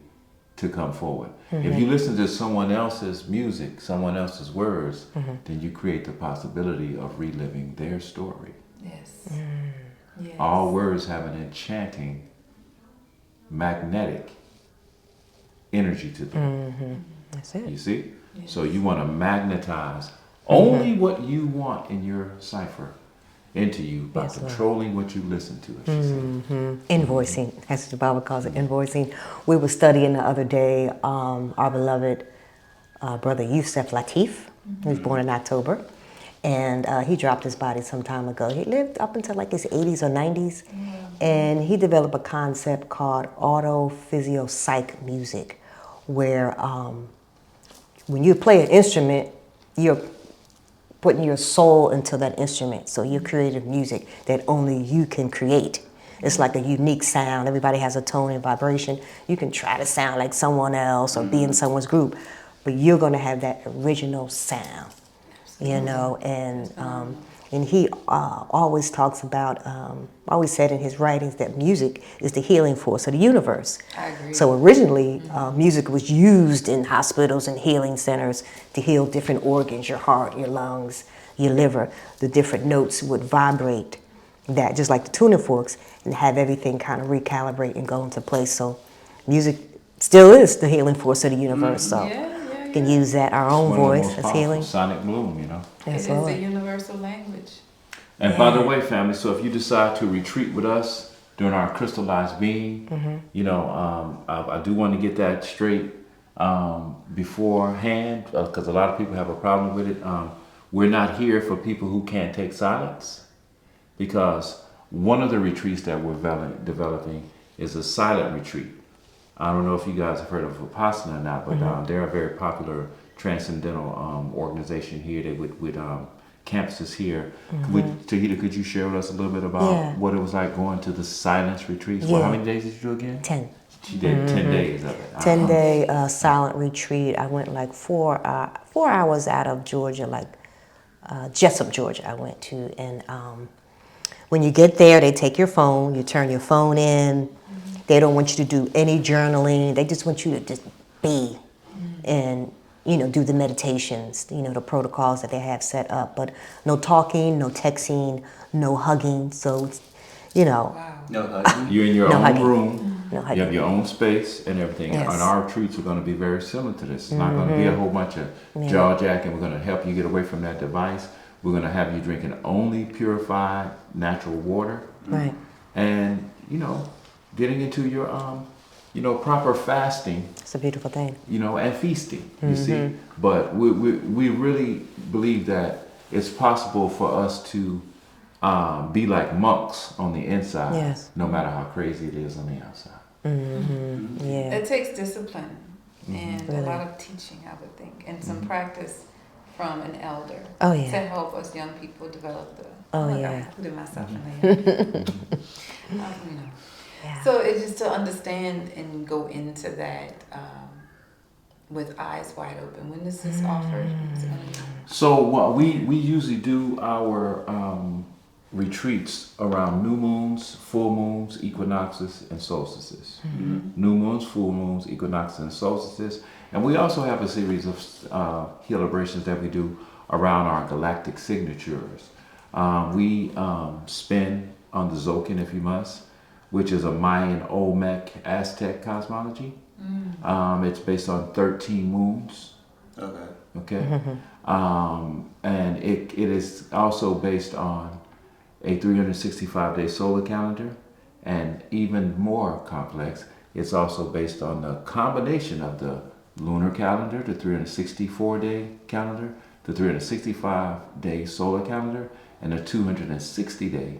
to come forward. If you listen to someone else's music, someone else's words, then you create the possibility of reliving their story. Yes. Yes. All words have an enchanting, magnetic energy to them. That's it. You see? Yes. So you want to magnetize only what you want in your cipher into you by controlling what you listen to. Invoicing, as the Bible calls it, invoicing. We were studying the other day our beloved brother Yusef Latif, who was born in October, and he dropped his body some time ago. He lived up until like his 80s or 90s, and he developed a concept called autophysio-psych music, where when you play an instrument, you're putting your soul into that instrument. So you creative music that only you can create. It's like a unique sound. Everybody has a tone and vibration. You can try to sound like someone else or be in someone's group, but you're going to have that original sound, you know. And he always talks about, always said in his writings that music is the healing force of the universe. I agree. So originally, music was used in hospitals and healing centers to heal different organs, your heart, your lungs, your liver. The different notes would vibrate that, just like the tuning forks, and have everything kind of recalibrate and go into place. So music still is the healing force of the universe. So we can use that, our own voice as healing. Sonic bloom, you know. It is a universal language. And by the way, family, so if you decide to retreat with us during our crystallized being, you know, I do want to get that straight beforehand because a lot of people have a problem with it. We're not here for people who can't take silence, because one of the retreats that we're developing is a silent retreat. I don't know if you guys have heard of Vipassana or not, but they're a very popular transcendental organization here with campuses here. Tawhiyda, could you share with us a little bit about what it was like going to the silence retreats? Well, how many days did you do again? 10. She did 10 days of it. 10-day silent retreat. I went like 4 hours out of Georgia, like Jessup, Georgia, I went to. And when you get there, they take your phone, you turn your phone in. They don't want you to do any journaling. They just want you to just be and, do the meditations, the protocols that they have set up. But no talking, no texting, no hugging. So, Wow. No hugging. You're in your own hugging. room. No You hugging. have your own space and everything. Yes. And our retreats are going to be very similar to this. It's not going to be a whole bunch of jaw jacking. We're going to help you get away from that device. We're going to have you drinking only purified natural water. Right. And, getting into your, proper fasting, It's a beautiful thing. and feasting, you see. But we really believe that it's possible for us to be like monks on the inside, Yes. no matter how crazy it is on the outside. Yeah. It takes discipline and Really. a lot of teaching, I would think, and some practice from an elder Oh, yeah. to help us young people develop the. Oh, look, yeah. I included myself in there. Yeah. So it's just to understand and go into that with eyes wide open. When is this offered? Is it gonna be- So what we usually do our retreats around new moons, full moons, equinoxes, and solstices. New moons, full moons, equinoxes, and solstices. And we also have a series of celebrations that we do around our galactic signatures. We spin on the Zokin, if you must, which is a Mayan, Olmec, Aztec cosmology. It's based on 13 moons. Okay. And it is also based on a 365-day solar calendar, and even more complex, it's also based on the combination of the lunar calendar, the 364-day calendar, the 365-day solar calendar, and the 260-day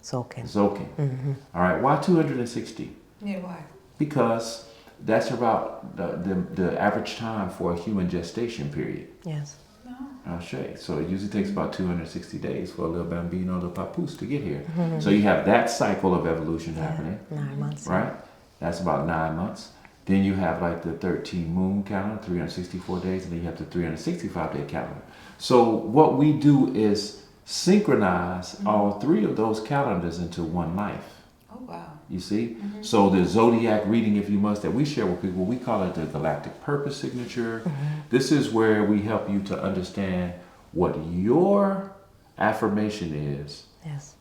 Zokin. All right, why 260? Yeah, why? Because that's about the average time for a human gestation period. Yes. No. I'll show you. So it usually takes about 260 days for a little bambino, little papoose to get here. So you have that cycle of evolution happening, 9 months. right? That's about 9 months. Then you have like the 13 moon calendar, 364 days, and then you have the 365-day calendar. So what we do is synchronize all three of those calendars into one life. Oh, wow. You see? So the zodiac reading, if you must, that we share with people, we call it the galactic purpose signature. This is where we help you to understand what your affirmation is, Yes.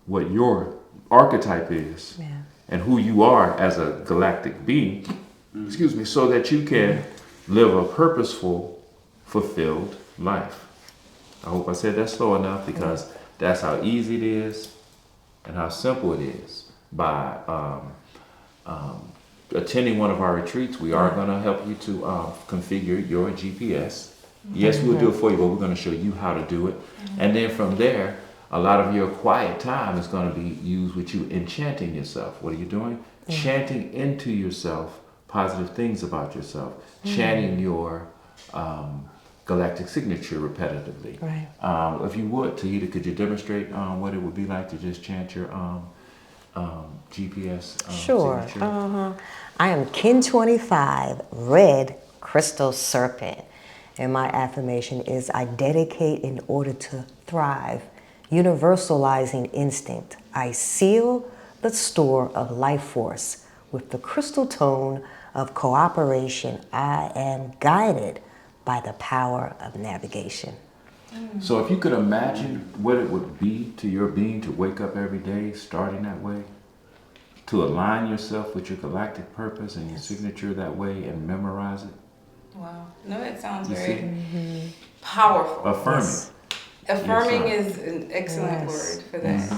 what your archetype is, Yeah. and who you are as a galactic being, excuse me, so that you can live a purposeful, fulfilled life. I hope I said that slow enough, because that's how easy it is and how simple it is. By attending one of our retreats, we are going to help you to configure your GPS. Yes, we'll do it for you, but we're going to show you how to do it. And then from there, a lot of your quiet time is going to be used with you enchanting yourself. What are you doing? Chanting into yourself positive things about yourself. Chanting your galactic signature repetitively. Right. If you would, Tawhiyda, could you demonstrate what it would be like to just chant your GPS Sure. signature? I am Kin 25, red crystal serpent. And my affirmation is, I dedicate in order to thrive, universalizing instinct. I seal the store of life force with the crystal tone of cooperation. I am guided by the power of navigation. So if you could imagine what it would be to your being to wake up every day starting that way, to align yourself with your galactic purpose and your signature that way and memorize it. Wow. No, it sounds You very powerful. Affirming. Yes. Affirming Yes, is an excellent Yes. word for that.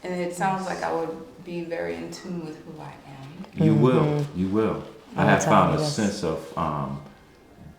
And it sounds like I would be very in tune with who I am. You will. You will. I have found a Yes. sense of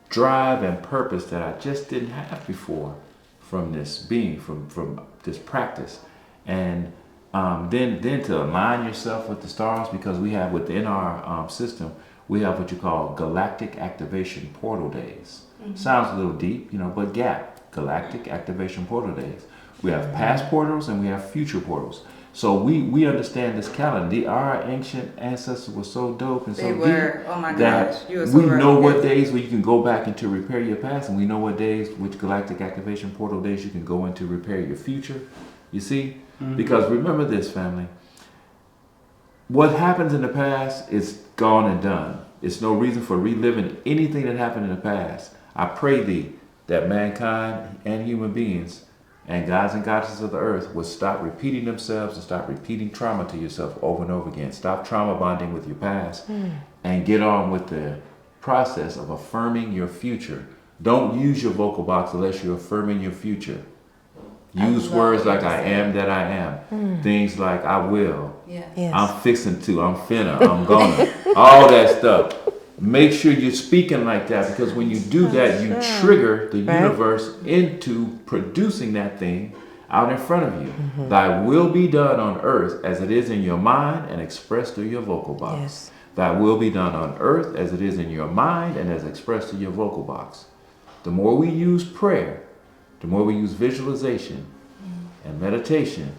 drive and purpose that I just didn't have before from this being, from this practice. And then to align yourself with the stars, because we have within our system, we have what you call galactic activation portal days. Sounds a little deep, but GAP, galactic activation portal days. We have past portals and we have future portals. So we understand this calendar. Our ancient ancestors were so dope and so They deep were. Oh my that gosh. You were so we right. know what days where you can go back into repair your past, and we know what days, which galactic activation portal days you can go into repair your future. You see? Because remember this, family. What happens in the past is gone and done. It's no reason for reliving anything that happened in the past. I pray thee that mankind and human beings and gods and goddesses of the earth would stop repeating themselves and stop repeating trauma to yourself over and over again. Stop trauma bonding with your past and get on with the process of affirming your future. Don't use your vocal box unless you're affirming your future. Use words like I am that I am. Things like I will. Yes. I'm fixing to. I'm finna. I'm gonna. All that stuff. Make sure you're speaking like that, because when you do that, you trigger the universe into producing that thing out in front of you. Thy will be done on earth as it is in your mind and expressed through your vocal box. Yes. Thy will be done on earth as it is in your mind and as expressed through your vocal box. The more we use prayer, the more we use visualization and meditation,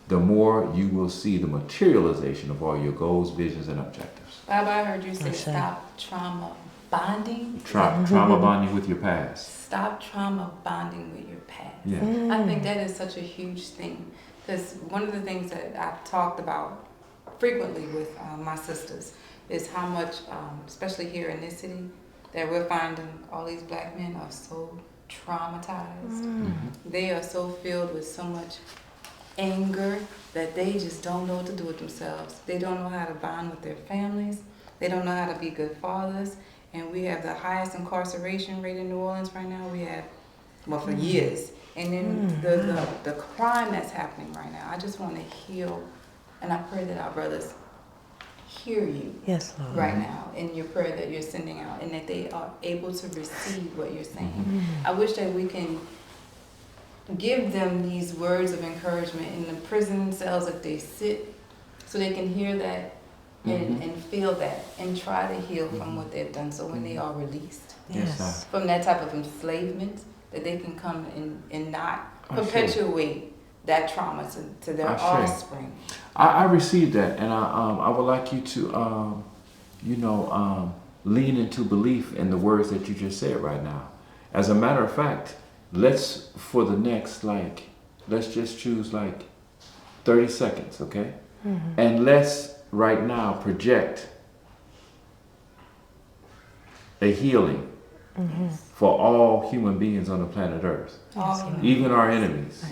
the more you will see the materialization of all your goals, visions, and objectives. Bob, I heard you say stop trauma bonding. Trauma bonding with your past. Stop trauma bonding with your past. Yeah. I think that is such a huge thing, because one of the things that I've talked about frequently with my sisters is how much, especially here in this city, that we're finding all these black men are so traumatized. They are so filled with so much anger that they just don't know what to do with themselves. They don't know how to bond with their families. They don't know how to be good fathers. And we have the highest incarceration rate in New Orleans right now. We have, well, for years. And then the crime that's happening right now. I just want to heal, and I pray that our brothers hear you right now in your prayer that you're sending out, and that they are able to receive what you're saying. I wish that we can give them these words of encouragement in the prison cells that they sit, so they can hear that and feel that and try to heal from what they've done, so when they are released from that type of enslavement, that they can come and not perpetuate that trauma to their offspring. I received that, and I would like you to lean into belief in the words that you just said right now. As a matter of fact, let's just choose 30 seconds, okay? And let's right now project a healing for all human beings on the planet Earth, even our enemies.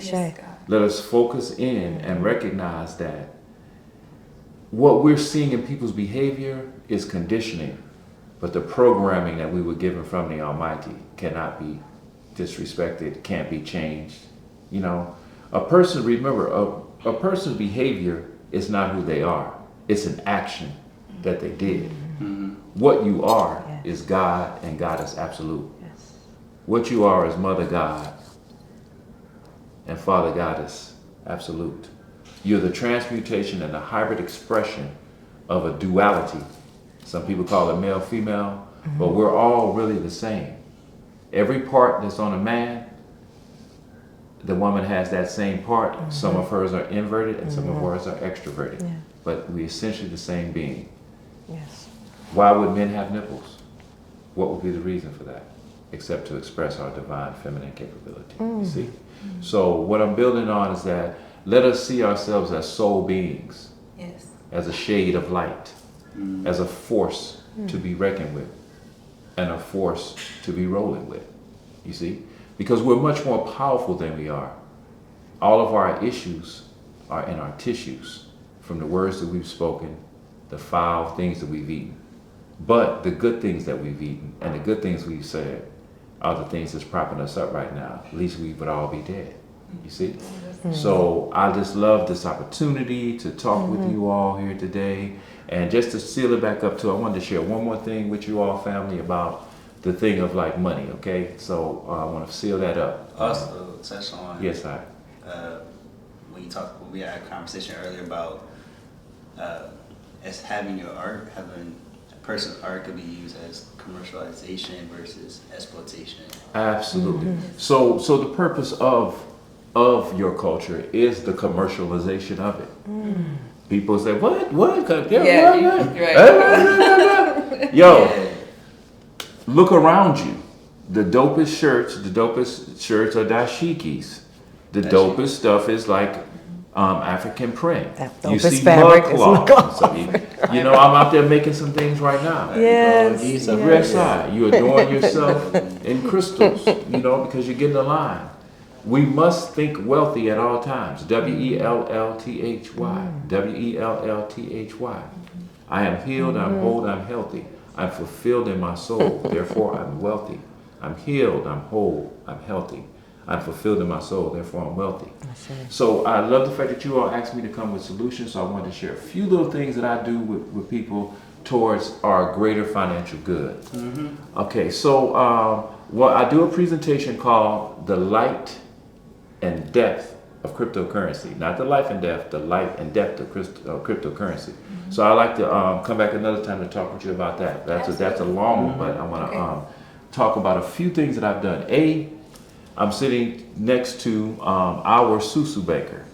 Let us focus in and recognize that what we're seeing in people's behavior is conditioning, but the programming that we were given from the Almighty cannot be disrespected, can't be changed. You know, a person's behavior is not who they are. It's an action that they did. What you are is God, and God is absolute. What you are is Mother God and Father God is absolute. You're the transmutation and the hybrid expression of a duality. Some people call it male, female, but we're all really the same. Every part that's on a man, the woman has that same part. Some of hers are inverted and some of hers are extroverted. But we're essentially the same being. Why would men have nipples? What would be the reason for that? Except to express our divine feminine capability. You see? So what I'm building on is that let us see ourselves as soul beings, as a shade of light, as a force to be reckoned with, and a force to be rolling with. You see? Because we're much more powerful than we are. All of our issues are in our tissues, from the words that we've spoken, the foul things that we've eaten. But the good things that we've eaten and the good things we've said are the things that's propping us up right now. At least we would all be dead. You see? So I just love this opportunity to talk with you all here today. And just to seal it back up too, I wanted to share one more thing with you all, family, about the thing of money, okay? So I want to seal that up. Also, touch on yes, sir. We had a conversation earlier about as having your art, having a person's art could be used as commercialization versus exploitation. Absolutely. So the purpose of of your culture is the commercialization of it. People say, what? Yo, look around you. The dopest shirts are dashikis. The dopest stuff is like African print. You see mud cloth. So you know, I'm out there making some things right now. Yes. You adorn yourself in crystals, you know, because you're getting aligned. We must think wealthy at all times. WELLTHY. WELLTHY. I am healed, I'm whole, I'm healthy. I'm fulfilled in my soul, therefore I'm wealthy. I'm healed, I'm whole, I'm healthy. I'm fulfilled in my soul, therefore I'm wealthy. So I love the fact that you all asked me to come with solutions, so I wanted to share a few little things that I do with people towards our greater financial good. Okay, so well, I do a presentation called The Light and Depth of Cryptocurrency. Not the life and death, the light and depth of cryptocurrency. So I like to come back another time to talk with you about that. That's a long one, but I want to talk about a few things that I've done. I'm sitting next to our Susu Baker.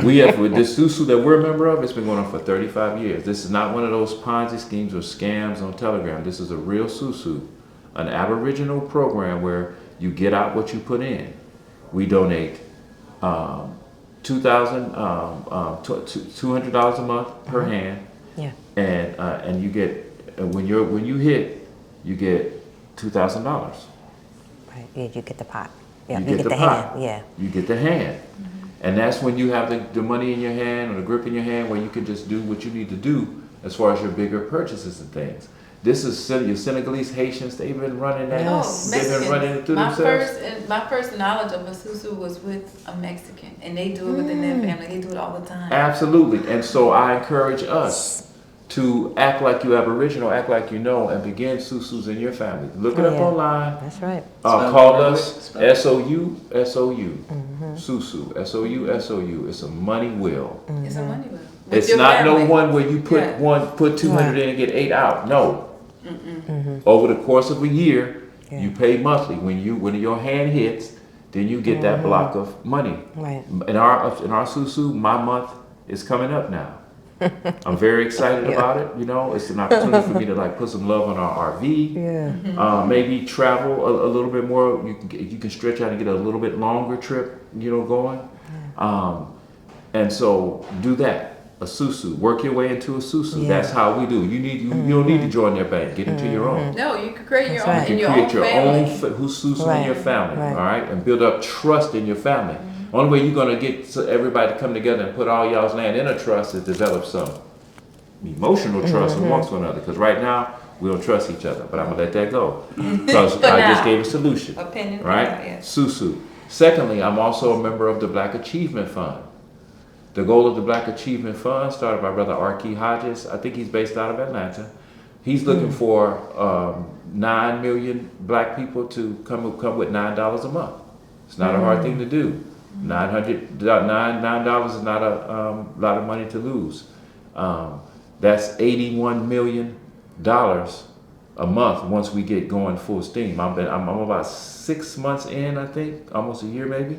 We have with this Susu that we're a member of. It's been going on for 35 years. This is not one of those Ponzi schemes or scams on Telegram. This is a real Susu, an Aboriginal program where you get out what you put in. We donate $200 a month per hand. Yeah. And you get when you hit, you get $2,000. Right. Yeah, you get the pot. Yeah, you get the hand. Yeah. You get the hand. And that's when you have the money in your hand or the grip in your hand where you can just do what you need to do as far as your bigger purchases and things. This is your Senegalese Haitians. They've been running that. They've been running it through themselves. My first knowledge of a susu was with a Mexican, and they do it within their family. They do it all the time. Absolutely. And so I encourage us to act like you Aboriginal, act like you know, and begin susus in your family. Look it up online. That's right. Call us SOU. Susu. SOU. It's a money wheel. It's a money wheel. It's not no one where you put 200 in and get 8 out. No. Over the course of a year, you pay monthly. When your hand hits, then you get that block of money. Right. In our Susu, my month is coming up now. I'm very excited about it. You know, it's an opportunity for me to like put some love on our RV. Maybe travel a little bit more. You can stretch out and get a little bit longer trip. You know, going. And so do that. A susu. Work your way into a susu. That's how we do. You don't need to join their bank. Get into your own. No, you can create your own. You can create your own susu in your family. All right, and build up trust in your family. Only way you're gonna get everybody to come together and put all y'all's land in a trust is develop some emotional trust amongst one another. Because right now we don't trust each other. But I'm gonna let that go because I just gave a solution. Opinion. Right? Susu. Secondly, I'm also a member of the Black Achievement Fund. The goal of the Black Achievement Fund, started by Brother Arki Hodges. I think he's based out of Atlanta. He's looking for 9 million black people to come with $9 a month. It's not a hard thing to do. $9 is not a lot of money to lose. That's $81 million a month once we get going full steam. I'm about 6 months in, I think, almost a year maybe.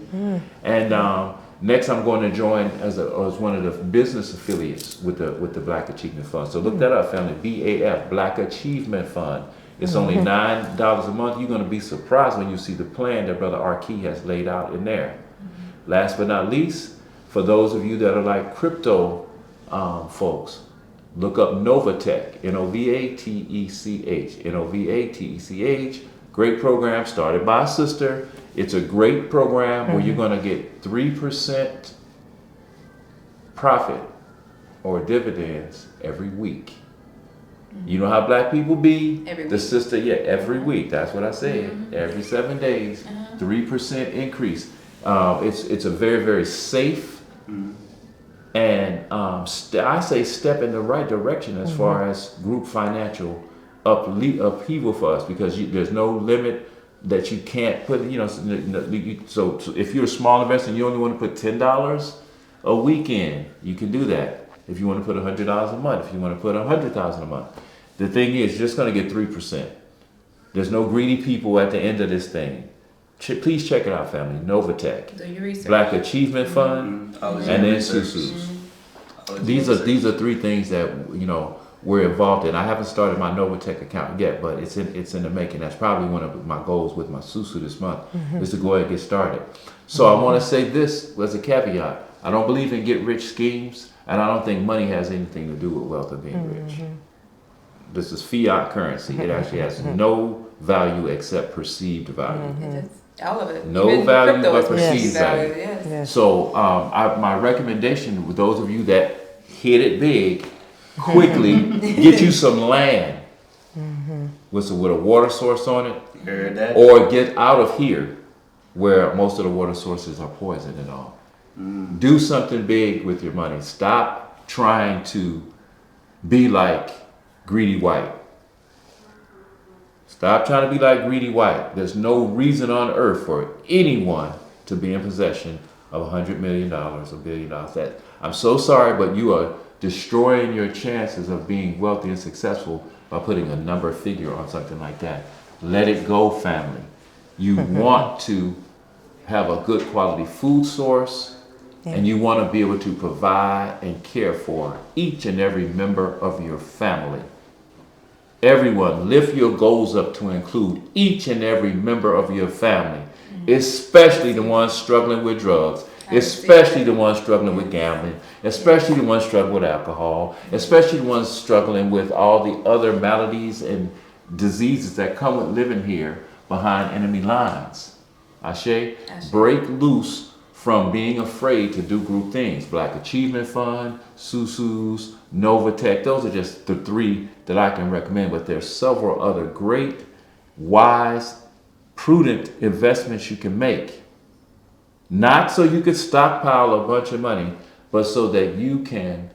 And next, I'm going to join as one of the business affiliates with the Black Achievement Fund. So look that up, family. BAF, Black Achievement Fund. It's only $9 a month. You're going to be surprised when you see the plan that Brother Arki has laid out in there. Last but not least, for those of you that are like crypto folks, look up Novatech. Novatech. Novatech. Great program started by a sister. It's a great program where you're going to get 3% profit or dividends every week. You know how black people be? Every the week. Sister, every week. That's what I said. Every 7 days, 3% increase. It's a very, very safe and I say step in the right direction as far as group financial upheaval for us, because there's no limit that you can't put, so if you're a small investor and you only want to put $10 a week in, you can do that. If you want to put $100 a month, if you want to put $100,000 a month, the thing is, you're just going to get 3%. There's no greedy people at the end of this thing Please check it out, family. Novatech, Do your research. Black Achievement Fund, and then Susu's. These are 3 things that we're involved in. I haven't started my Novatech account yet, but it's in the making. That's probably one of my goals with my Susu this month is to go ahead and get started. So I want to say this as a caveat. I don't believe in get rich schemes, and I don't think money has anything to do with wealth or being rich. This is fiat currency. It actually has no value except perceived value. All of it. No Even value crypto but is perceived value. Yes. So my recommendation with those of you that hit it big, quickly get you some land with a water source on it, or get out of here where most of the water sources are poison and all. Do something big with your money. Stop trying to be like Greedy White. Stop trying to be like Greedy White. There's no reason on earth for anyone to be in possession of $100 million or $1 billion. That I'm so sorry, but you are destroying your chances of being wealthy and successful by putting a number figure on something like that. Let it go, family. You want to have a good quality food source, and you want to be able to provide and care for each and every member of your family. Everyone, lift your goals up to include each and every member of your family, especially the ones struggling with drugs, especially the ones struggling with gambling, especially the ones struggling with alcohol, especially the ones struggling with all the other maladies and diseases that come with living here behind enemy lines. Ashe, break loose from being afraid to do group things. Black Achievement Fund, Susu's, Novatech, those are just the 3 that I can recommend, but there's several other great, wise, prudent investments you can make. Not so you could stockpile a bunch of money, but so that you can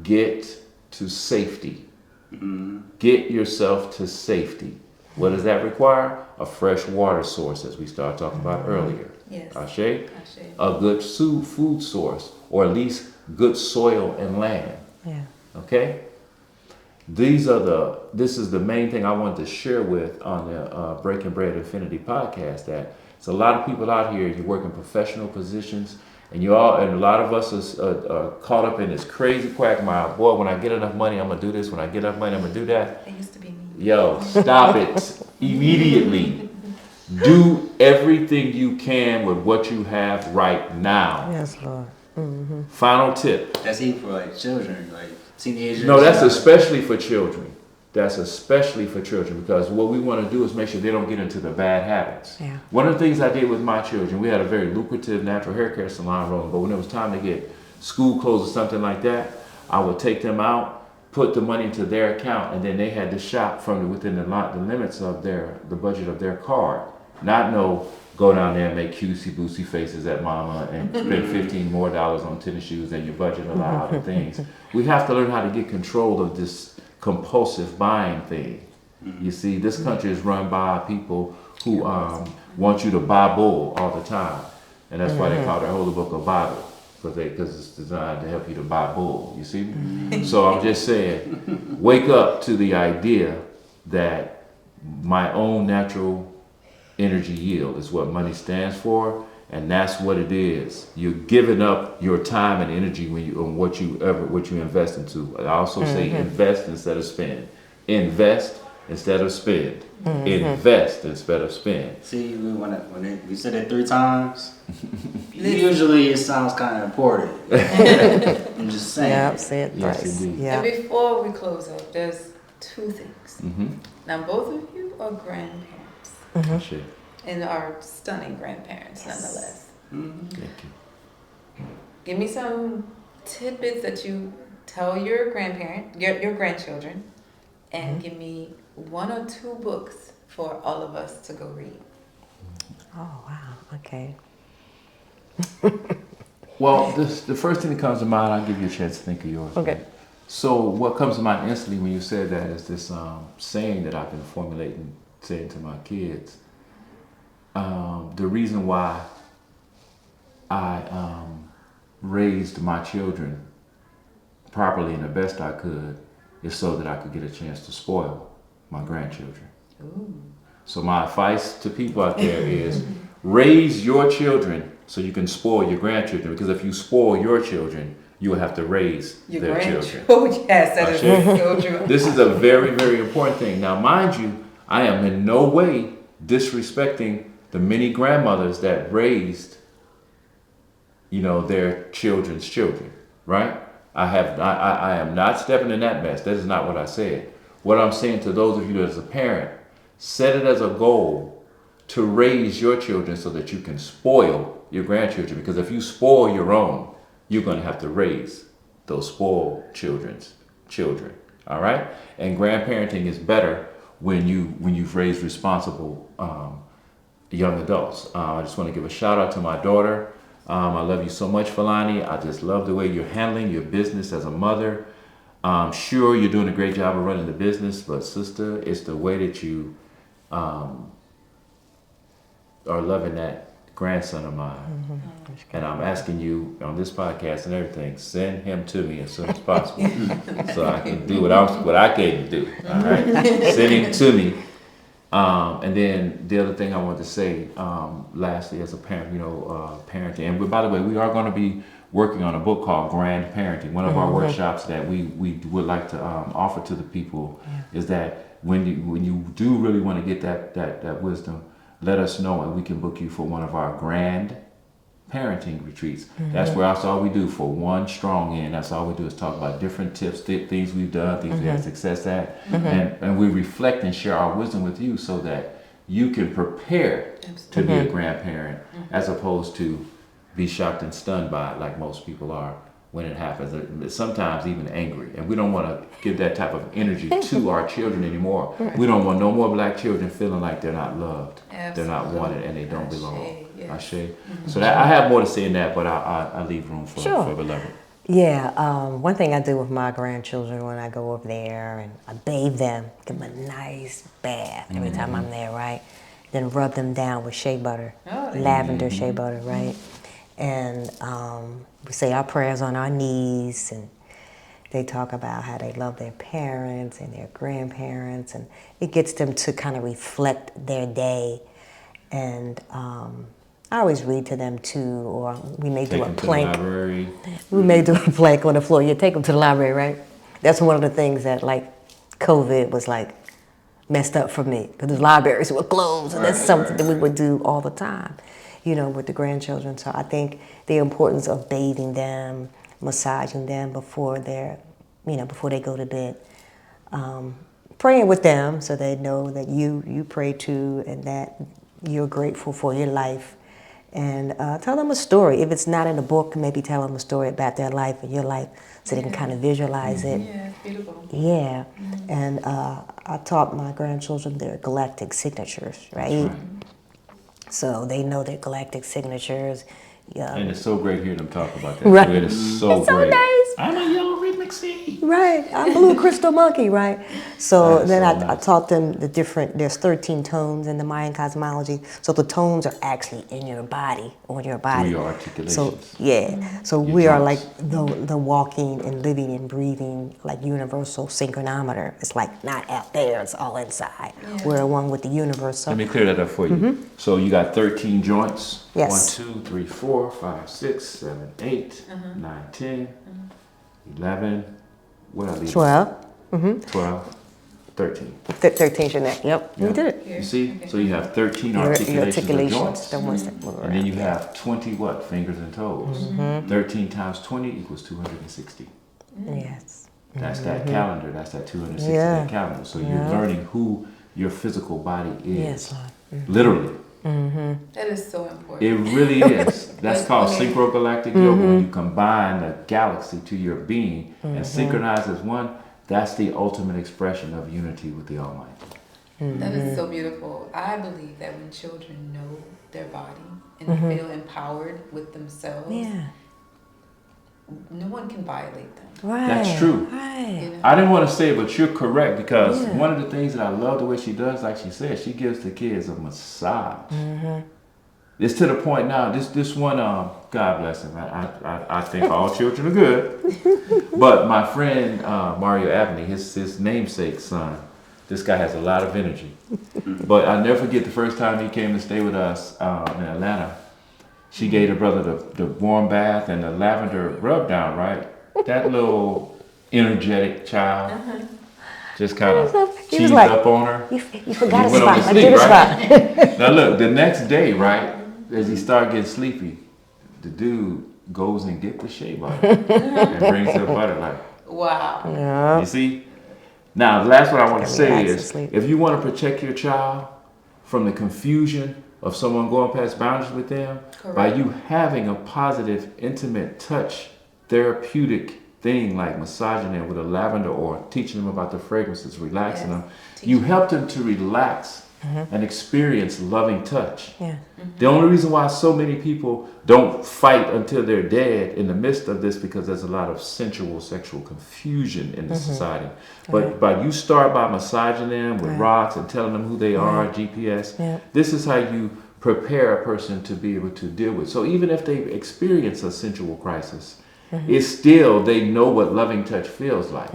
get to safety. Get yourself to safety. What does that require? A fresh water source, as we started talking about earlier. Yes. Ashe? A good food source, or at least good soil and land. Yeah. Okay? This is the main thing I wanted to share with on the Breaking Bread Infinity podcast, that it's a lot of people out here, you work in professional positions, and a lot of us are caught up in this crazy quagmire. Boy, when I get enough money, I'm going to do this. When I get enough money, I'm going to do that. It used to be me. Yo, stop it immediately. Do everything you can with what you have right now. Yes, Lord. Final tip. That's even for like children, like teenagers. No, that's especially for children. That's especially for children, because what we want to do is make sure they don't get into the bad habits. Yeah. One of the things I did with my children, we had a very lucrative natural hair care salon rolling, but when it was time to get school clothes or something like that, I would take them out, put the money into their account, and then they had to shop within the limits of the budget of their card. Not go down there and make cutesy boosy faces at mama and spend $15 more on tennis shoes than your budget allowed and things. We have to learn how to get control of this compulsive buying thing. You see, this country is run by people who want you to buy bull all the time, and that's why they call their holy book a Bible, because it's designed to help you to buy bull. You see? So I'm just saying, wake up to the idea that my own natural energy yield is what money stands for, and that's what it is. You're giving up your time and energy on what you invest into. I also say invest instead of spend. Invest instead of spend. Invest instead of spend. See, when we said it 3 times, usually it sounds kind of important. I'm just saying. Yeah, say it Yes, twice. indeed. Yeah. And before we close up, there's 2 things. Now, both of you are grandparents. Shit. And are stunning grandparents, nonetheless. Thank you. Give me some tidbits that you tell your your grandchildren, and give me 1 or 2 books for all of us to go read. Oh, wow. Okay. Well, the first thing that comes to mind, I'll give you a chance to think of yours. Okay. So what comes to mind instantly when you said that is this saying that I've been formulating, saying to my kids. The reason why I raised my children properly and the best I could is so that I could get a chance to spoil my grandchildren. Ooh. So my advice to people out there is Raise your children so you can spoil your grandchildren, because if you spoil your children, you will have to raise their children. Oh, yes, that is so true. This is a very, very important thing. Now, mind you, I am in no way disrespecting the many grandmothers that raised, their children's children, right? I am not stepping in that mess. That is not what I said. What I'm saying to those of you as a parent, set it as a goal to raise your children so that you can spoil your grandchildren. Because if you spoil your own, you're going to have to raise those spoiled children's children. All right? And grandparenting is better when you've raised responsible young adults. I just want to give a shout out to my daughter. I love you so much, Falani. I just love the way you're handling your business as a mother. Sure, you're doing a great job of running the business, but sister, it's the way that you are loving that grandson of mine. Mm-hmm. And I'm asking you on this podcast and everything, send him to me as soon as possible so I can do what I can do. All right, send him to me. And then the other thing I want to say, lastly, as a parent, parenting. And by the way, we are going to be working on a book called Grand Parenting. One of our workshops that we would like to offer to the people is that when you do really want to get that wisdom, let us know and we can book you for one of our grand parenting retreats. That's where that's all we do for one strong end. That's all we do is talk about different tips, things we've done, things we had success at, and we reflect and share our wisdom with you so that you can prepare to be a grandparent as opposed to be shocked and stunned by it like most people are when it happens. Sometimes even angry. And we don't want to give that type of energy to our children anymore. We don't want no more black children feeling like they're not loved, they're not wanted, and they don't belong. Ashe. So that, I have more to say in that, but I leave room for beloved. Yeah, one thing I do with my grandchildren when I go over there and I bathe them, give them a nice bath every time I'm there, right? Then rub them down with shea butter, lavender shea butter, right? And we say our prayers on our knees, and they talk about how they love their parents and their grandparents, and it gets them to kind of reflect their day. And I always read to them too, or we may do a plank. We may do a plank on the floor. You take them to the library, right? That's one of the things that, like, COVID was like messed up for me because the libraries were closed, and that's something that we would do all the time, with the grandchildren. So I think the importance of bathing them, massaging them before before they go to bed, praying with them so they know that you pray too and that you're grateful for your life. And tell them a story. If it's not in a book, maybe tell them a story about their life or your life so they can kind of visualize it. Yeah, it's beautiful. Yeah. And I taught my grandchildren their galactic signatures, right? So they know their galactic signatures. Yeah. And it's so great hearing them talk about that. Right. So it is so it's great. So nice. I'm a yellow rhythmic C. Right. I'm blue crystal monkey, right? So then so I taught them there's 13 tones in the Mayan cosmology. So the tones are actually in your body, on your body. Through your articulations. So, yeah. So we are like the walking and living and breathing, like universal synchronometer. It's like not out there, it's all inside. Yeah. We're one with the universe. So. Let me clear that up for you. So you got 13 joints. Yes. 1, 2, 3, 4, 5, 6, 7, 8, 9, 10, 11, what I leave? 12. 12, 13. 13's your neck. Yep. You did it. You see? So you have 13 Your articulations of joints. The ones that move And around. then you have 20 what? Fingers and toes. 13 times 20 equals 260. Yes. That's that calendar. That's that 260-day calendar. So you're learning who your physical body is. Yes, Lord. Literally. That is so important. It really is. That's called synchrogalactic yoga. When you combine the galaxy to your being and synchronize as one, that's the ultimate expression of unity with the Almighty. That is so beautiful. I believe that when children know their body and feel empowered with themselves, no one can violate them. Right. That's true. Right. I didn't want to say it, but you're correct, because one of the things that I love the way she does, like she said, she gives the kids a massage. It's to the point now, this one, God bless him, I think all children are good. But my friend Mario Abney, his namesake son, this guy has a lot of energy. But I'll never forget the first time he came to stay with us in Atlanta. She gave her brother the warm bath and the lavender rub down, right? That little energetic child just kind of cheesed like, up on her. You forgot a spot. I did a spot. Now look, the next day, right, as he started getting sleepy, the dude goes and gets the shea butter and brings her butter like, wow. Yeah. You see? Now, the last one I want to say is, if you want to protect your child from the confusion of someone going past boundaries with them, by you having a positive, intimate touch, therapeutic thing like massaging them with a lavender oil, teaching them about the fragrances, relaxing them, you help them to relax and experience loving touch. Yeah. The only reason why so many people don't fight until they're dead in the midst of this, because there's a lot of sensual, sexual confusion in the society. But you start by massaging them with rocks and telling them who they are, GPS. Yeah. This is how you prepare a person to be able to deal with. So even if they experience a sensual crisis, it's still, they know what loving touch feels like.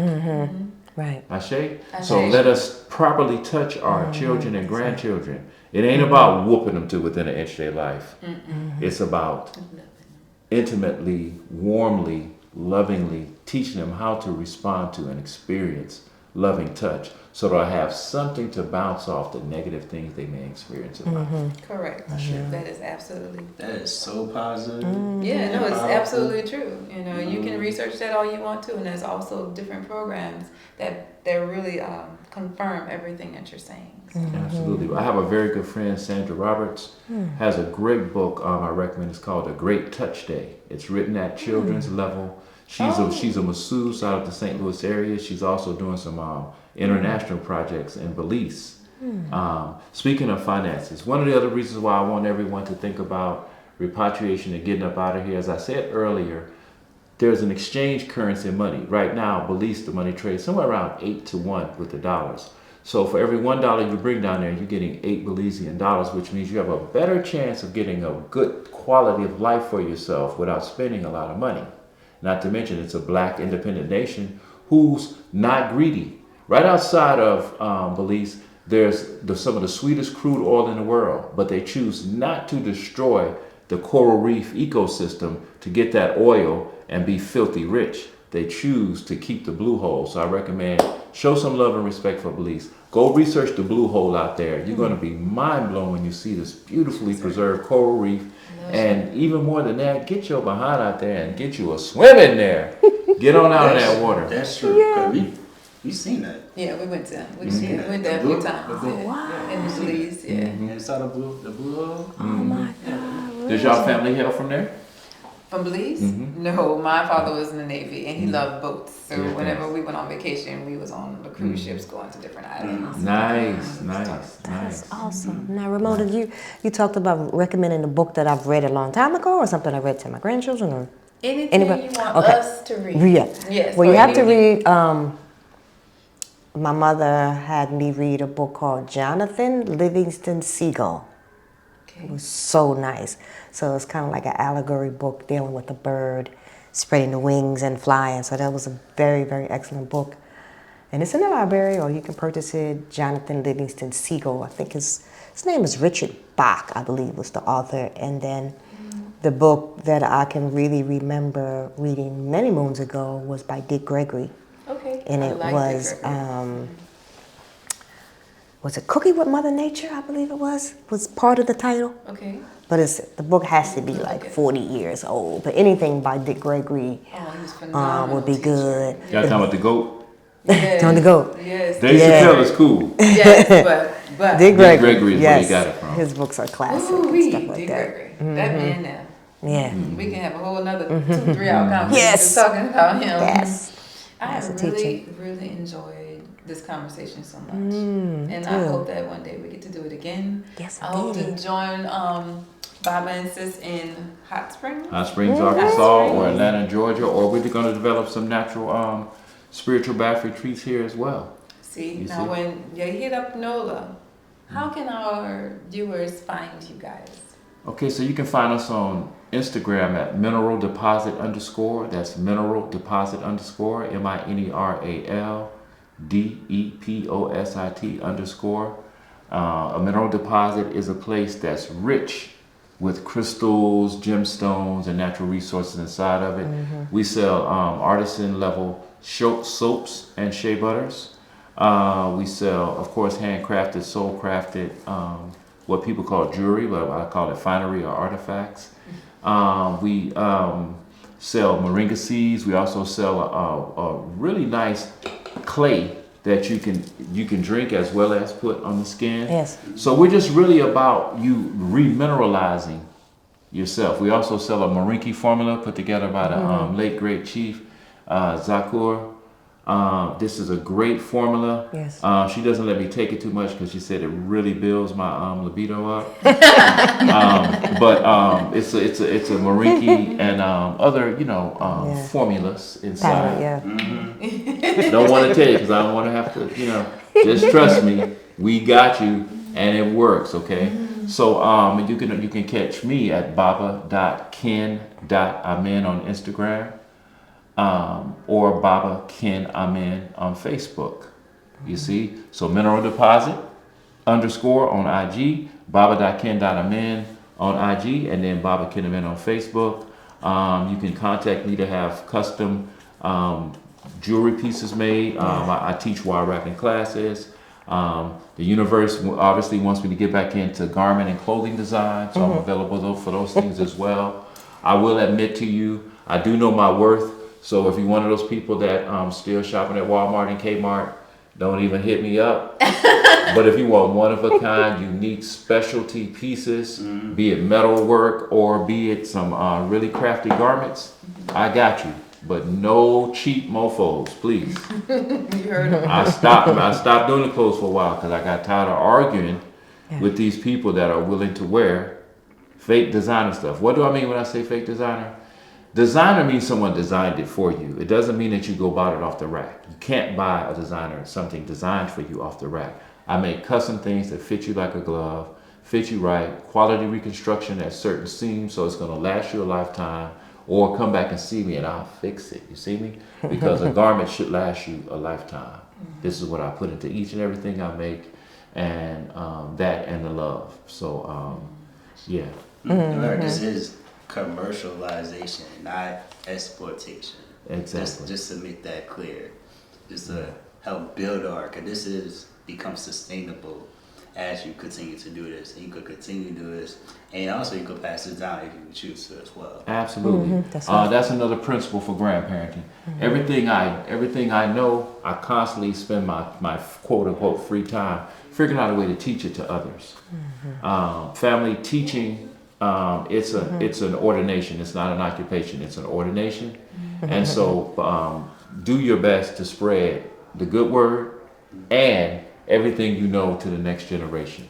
Right. Ashe? So let us properly touch our children and grandchildren. It ain't about whooping them to within an inch of their life. It's about intimately, warmly, lovingly teaching them how to respond to and experience loving touch, so they'll have something to bounce off the negative things they may experience in life. Correct. That is absolutely. That is so positive. Yeah, no, it's absolutely true. You know, you can research that all you want to, and there's also different programs that really confirm everything that you're saying. So. Absolutely. I have a very good friend, Sandra Roberts, has a great book I recommend. It's called A Great Touch Day. It's written at children's level. She's a masseuse out of the St. Louis area. She's also doing some international projects in Belize. Speaking of finances, one of the other reasons why I want everyone to think about repatriation and getting up out of here, as I said earlier, there's an exchange currency in money. Right now, Belize, the money trades somewhere around 8-1 with the dollars. So for every $1 you bring down there, you're getting 8 Belizean dollars, which means you have a better chance of getting a good quality of life for yourself without spending a lot of money. Not to mention, it's a black independent nation who's not greedy. Right outside of Belize, there's some of the sweetest crude oil in the world, but they choose not to destroy the coral reef ecosystem to get that oil and be filthy rich. They choose to keep the blue hole. So I recommend show some love and respect for Belize. Go research the blue hole out there. You're going to be mind blown when you see this beautifully preserved coral reef. And even more than that, get your behind out there and get you a swim in there. Get on out in that water. That's true. Yeah. We've seen that. Yeah, we went there. We went there a few times. Wow. In Belize, You saw the blue hole? Oh my God. Does y'all family hail from there? From Belize? No, my father was in the Navy and he loved boats. So whenever we went on vacation, we was on the cruise ships going to different islands. Nice. That's awesome. Now, Ramona, you talked about recommending a book that I've read a long time ago, or something I read to my grandchildren, or anything you want us to read. Yeah. Yes. Well, you have to read. My mother had me read a book called Jonathan Livingston Seagull. It was so nice. So it's kind of like an allegory book dealing with a bird spreading the wings and flying. So that was a very, very excellent book. And it's in the library, or you can purchase it. Jonathan Livingston Seagull. I think his name is Richard Bach, I believe, was the author. And then the book that I can really remember reading many moons ago was by Dick Gregory. Okay. And it was it Cooking with Mother Nature, I believe it was part of the title. Okay. But the book has to be like 40 years old. But anything by Dick Gregory would be good. Y'all talking about the goat? Yes. On the goat. Yes. Dave Chappelle is cool. Yes, but Dick Gregory is where he got it from. His books are classic. Ooh, stuff like Dick that. Gregory. That man now. Yeah. We can have a whole another 2-3 hour conversation just talking about him. Yes. I really enjoyed this conversation so much. And I hope that one day we get to do it again. Yes, I hope to join Baba and Sis in Hot Springs. Hot Springs, Arkansas, or Atlanta, Georgia, or we're going to develop some natural spiritual bath retreats here as well. When you hit up NOLA, how can our viewers find you guys? Okay, so you can find us on Instagram at mineral deposit _. That's mineral deposit _ DEPOSIT_. A mineral deposit is a place that's rich with crystals, gemstones, and natural resources inside of it. We sell artisan level soaps and shea butters. We sell, of course, handcrafted, soul crafted, what people call jewelry, but I call it finery or artifacts. We sell moringa seeds. We also sell a really nice clay that you can drink as well as put on the skin. Yes. So we're just really about you remineralizing yourself. We also sell a Marinki formula put together by the late great chief Zakur. This is a great formula. Yes. She doesn't let me take it too much because she said it really builds my libido up. But it's a Marinki and other formulas inside. Yeah. Don't want to tell you because I don't want to have to, just trust me. We got you, and it works. Okay. So you can catch me at baba.ken.amen on Instagram. Or Baba Ken Amen on Facebook. You see? So mineral deposit _ on IG, baba.ken.amen on IG, and then Baba Ken Amen on Facebook. You can contact me to have custom jewelry pieces made. I teach wire wrapping classes. The universe obviously wants me to get back into garment and clothing design, so I'm available for those things as well. I will admit to you, I do know my worth. So if you're one of those people that still shopping at Walmart and Kmart, don't even hit me up. But if you want one of a kind, unique specialty pieces, be it metal work or be it some really crafty garments, I got you. But no cheap mofos, please. You heard him. I stopped doing the clothes for a while because I got tired of arguing with these people that are willing to wear fake designer stuff. What do I mean when I say fake designer? Designer means someone designed it for you. It doesn't mean that you go buy it off the rack. You can't buy a designer something designed for you off the rack. I make custom things that fit you like a glove, fit you right, quality reconstruction at certain seams so it's going to last you a lifetime, or come back and see me and I'll fix it. You see me? Because a garment should last you a lifetime. This is what I put into each and everything I make, and that and the love. So, yeah. Remember, this is commercialization, not exploitation. Exactly. Just to make that clear, just to help build art, because this is become sustainable as you continue to do this, and you could continue to do this, and also you could pass this down if you choose to as well. Absolutely. That's another principle for grandparenting. Everything I know, I constantly spend my quote unquote free time figuring out a way to teach it to others. Family teaching. It's an ordination. It's not an occupation. It's an ordination. And so do your best to spread the good word and everything you know to the next generation.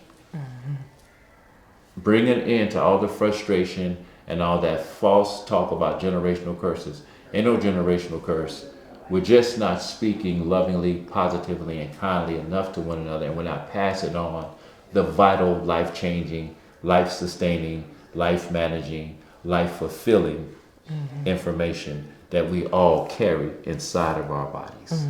Bring an end to all the frustration and all that false talk about generational curses. Ain't no generational curse. We're just not speaking lovingly, positively, and kindly enough to one another, and we're not passing on the vital, life-changing, life-sustaining, life-managing, life-fulfilling information that we all carry inside of our bodies.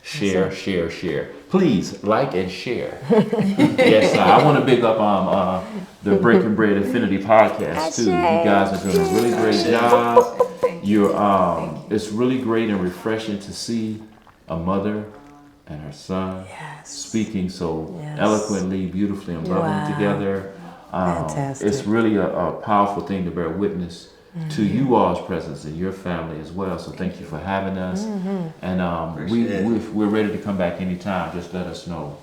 Share, share, share. Please like and share. Yes, I want to big up the Breaking Bread Infinity podcast too. You guys are doing a really great job. It's really great and refreshing to see a mother and her son speaking so eloquently, beautifully, and lovingly together. Fantastic. It's really a powerful thing to bear witness to you all's presence in your family as well. So thank you for having us. And we're ready to come back anytime. Just let us know.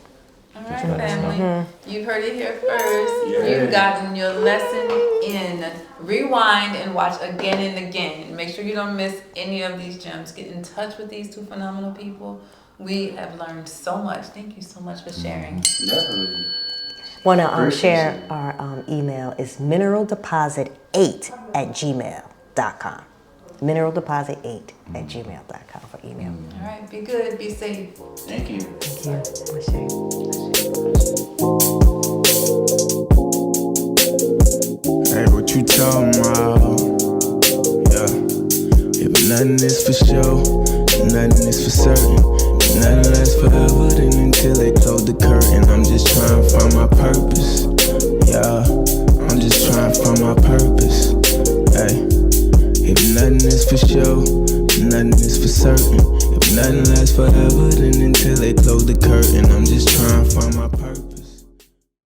All right, family. You've heard it here first. You've gotten your lesson in. Rewind and watch again and again. Make sure you don't miss any of these gems. Get in touch with these two phenomenal people. We have learned so much. Thank you so much for sharing. Definitely. Want to share our email is mineraldeposit8@gmail.com. Mineraldeposit8@gmail.com for email. All right, be good, be safe. Thank you. Thank you. Hey, what you talking about? Yeah. If nothing is for sure, nothing is for certain, nothing less forever, then until they close the curtain. I'm just trying to find my purpose. Yeah, I'm just trying to find my purpose. Hey, if nothing is for sure, nothing is for certain. If nothing lasts forever, then until they close the curtain. I'm just trying to find my purpose.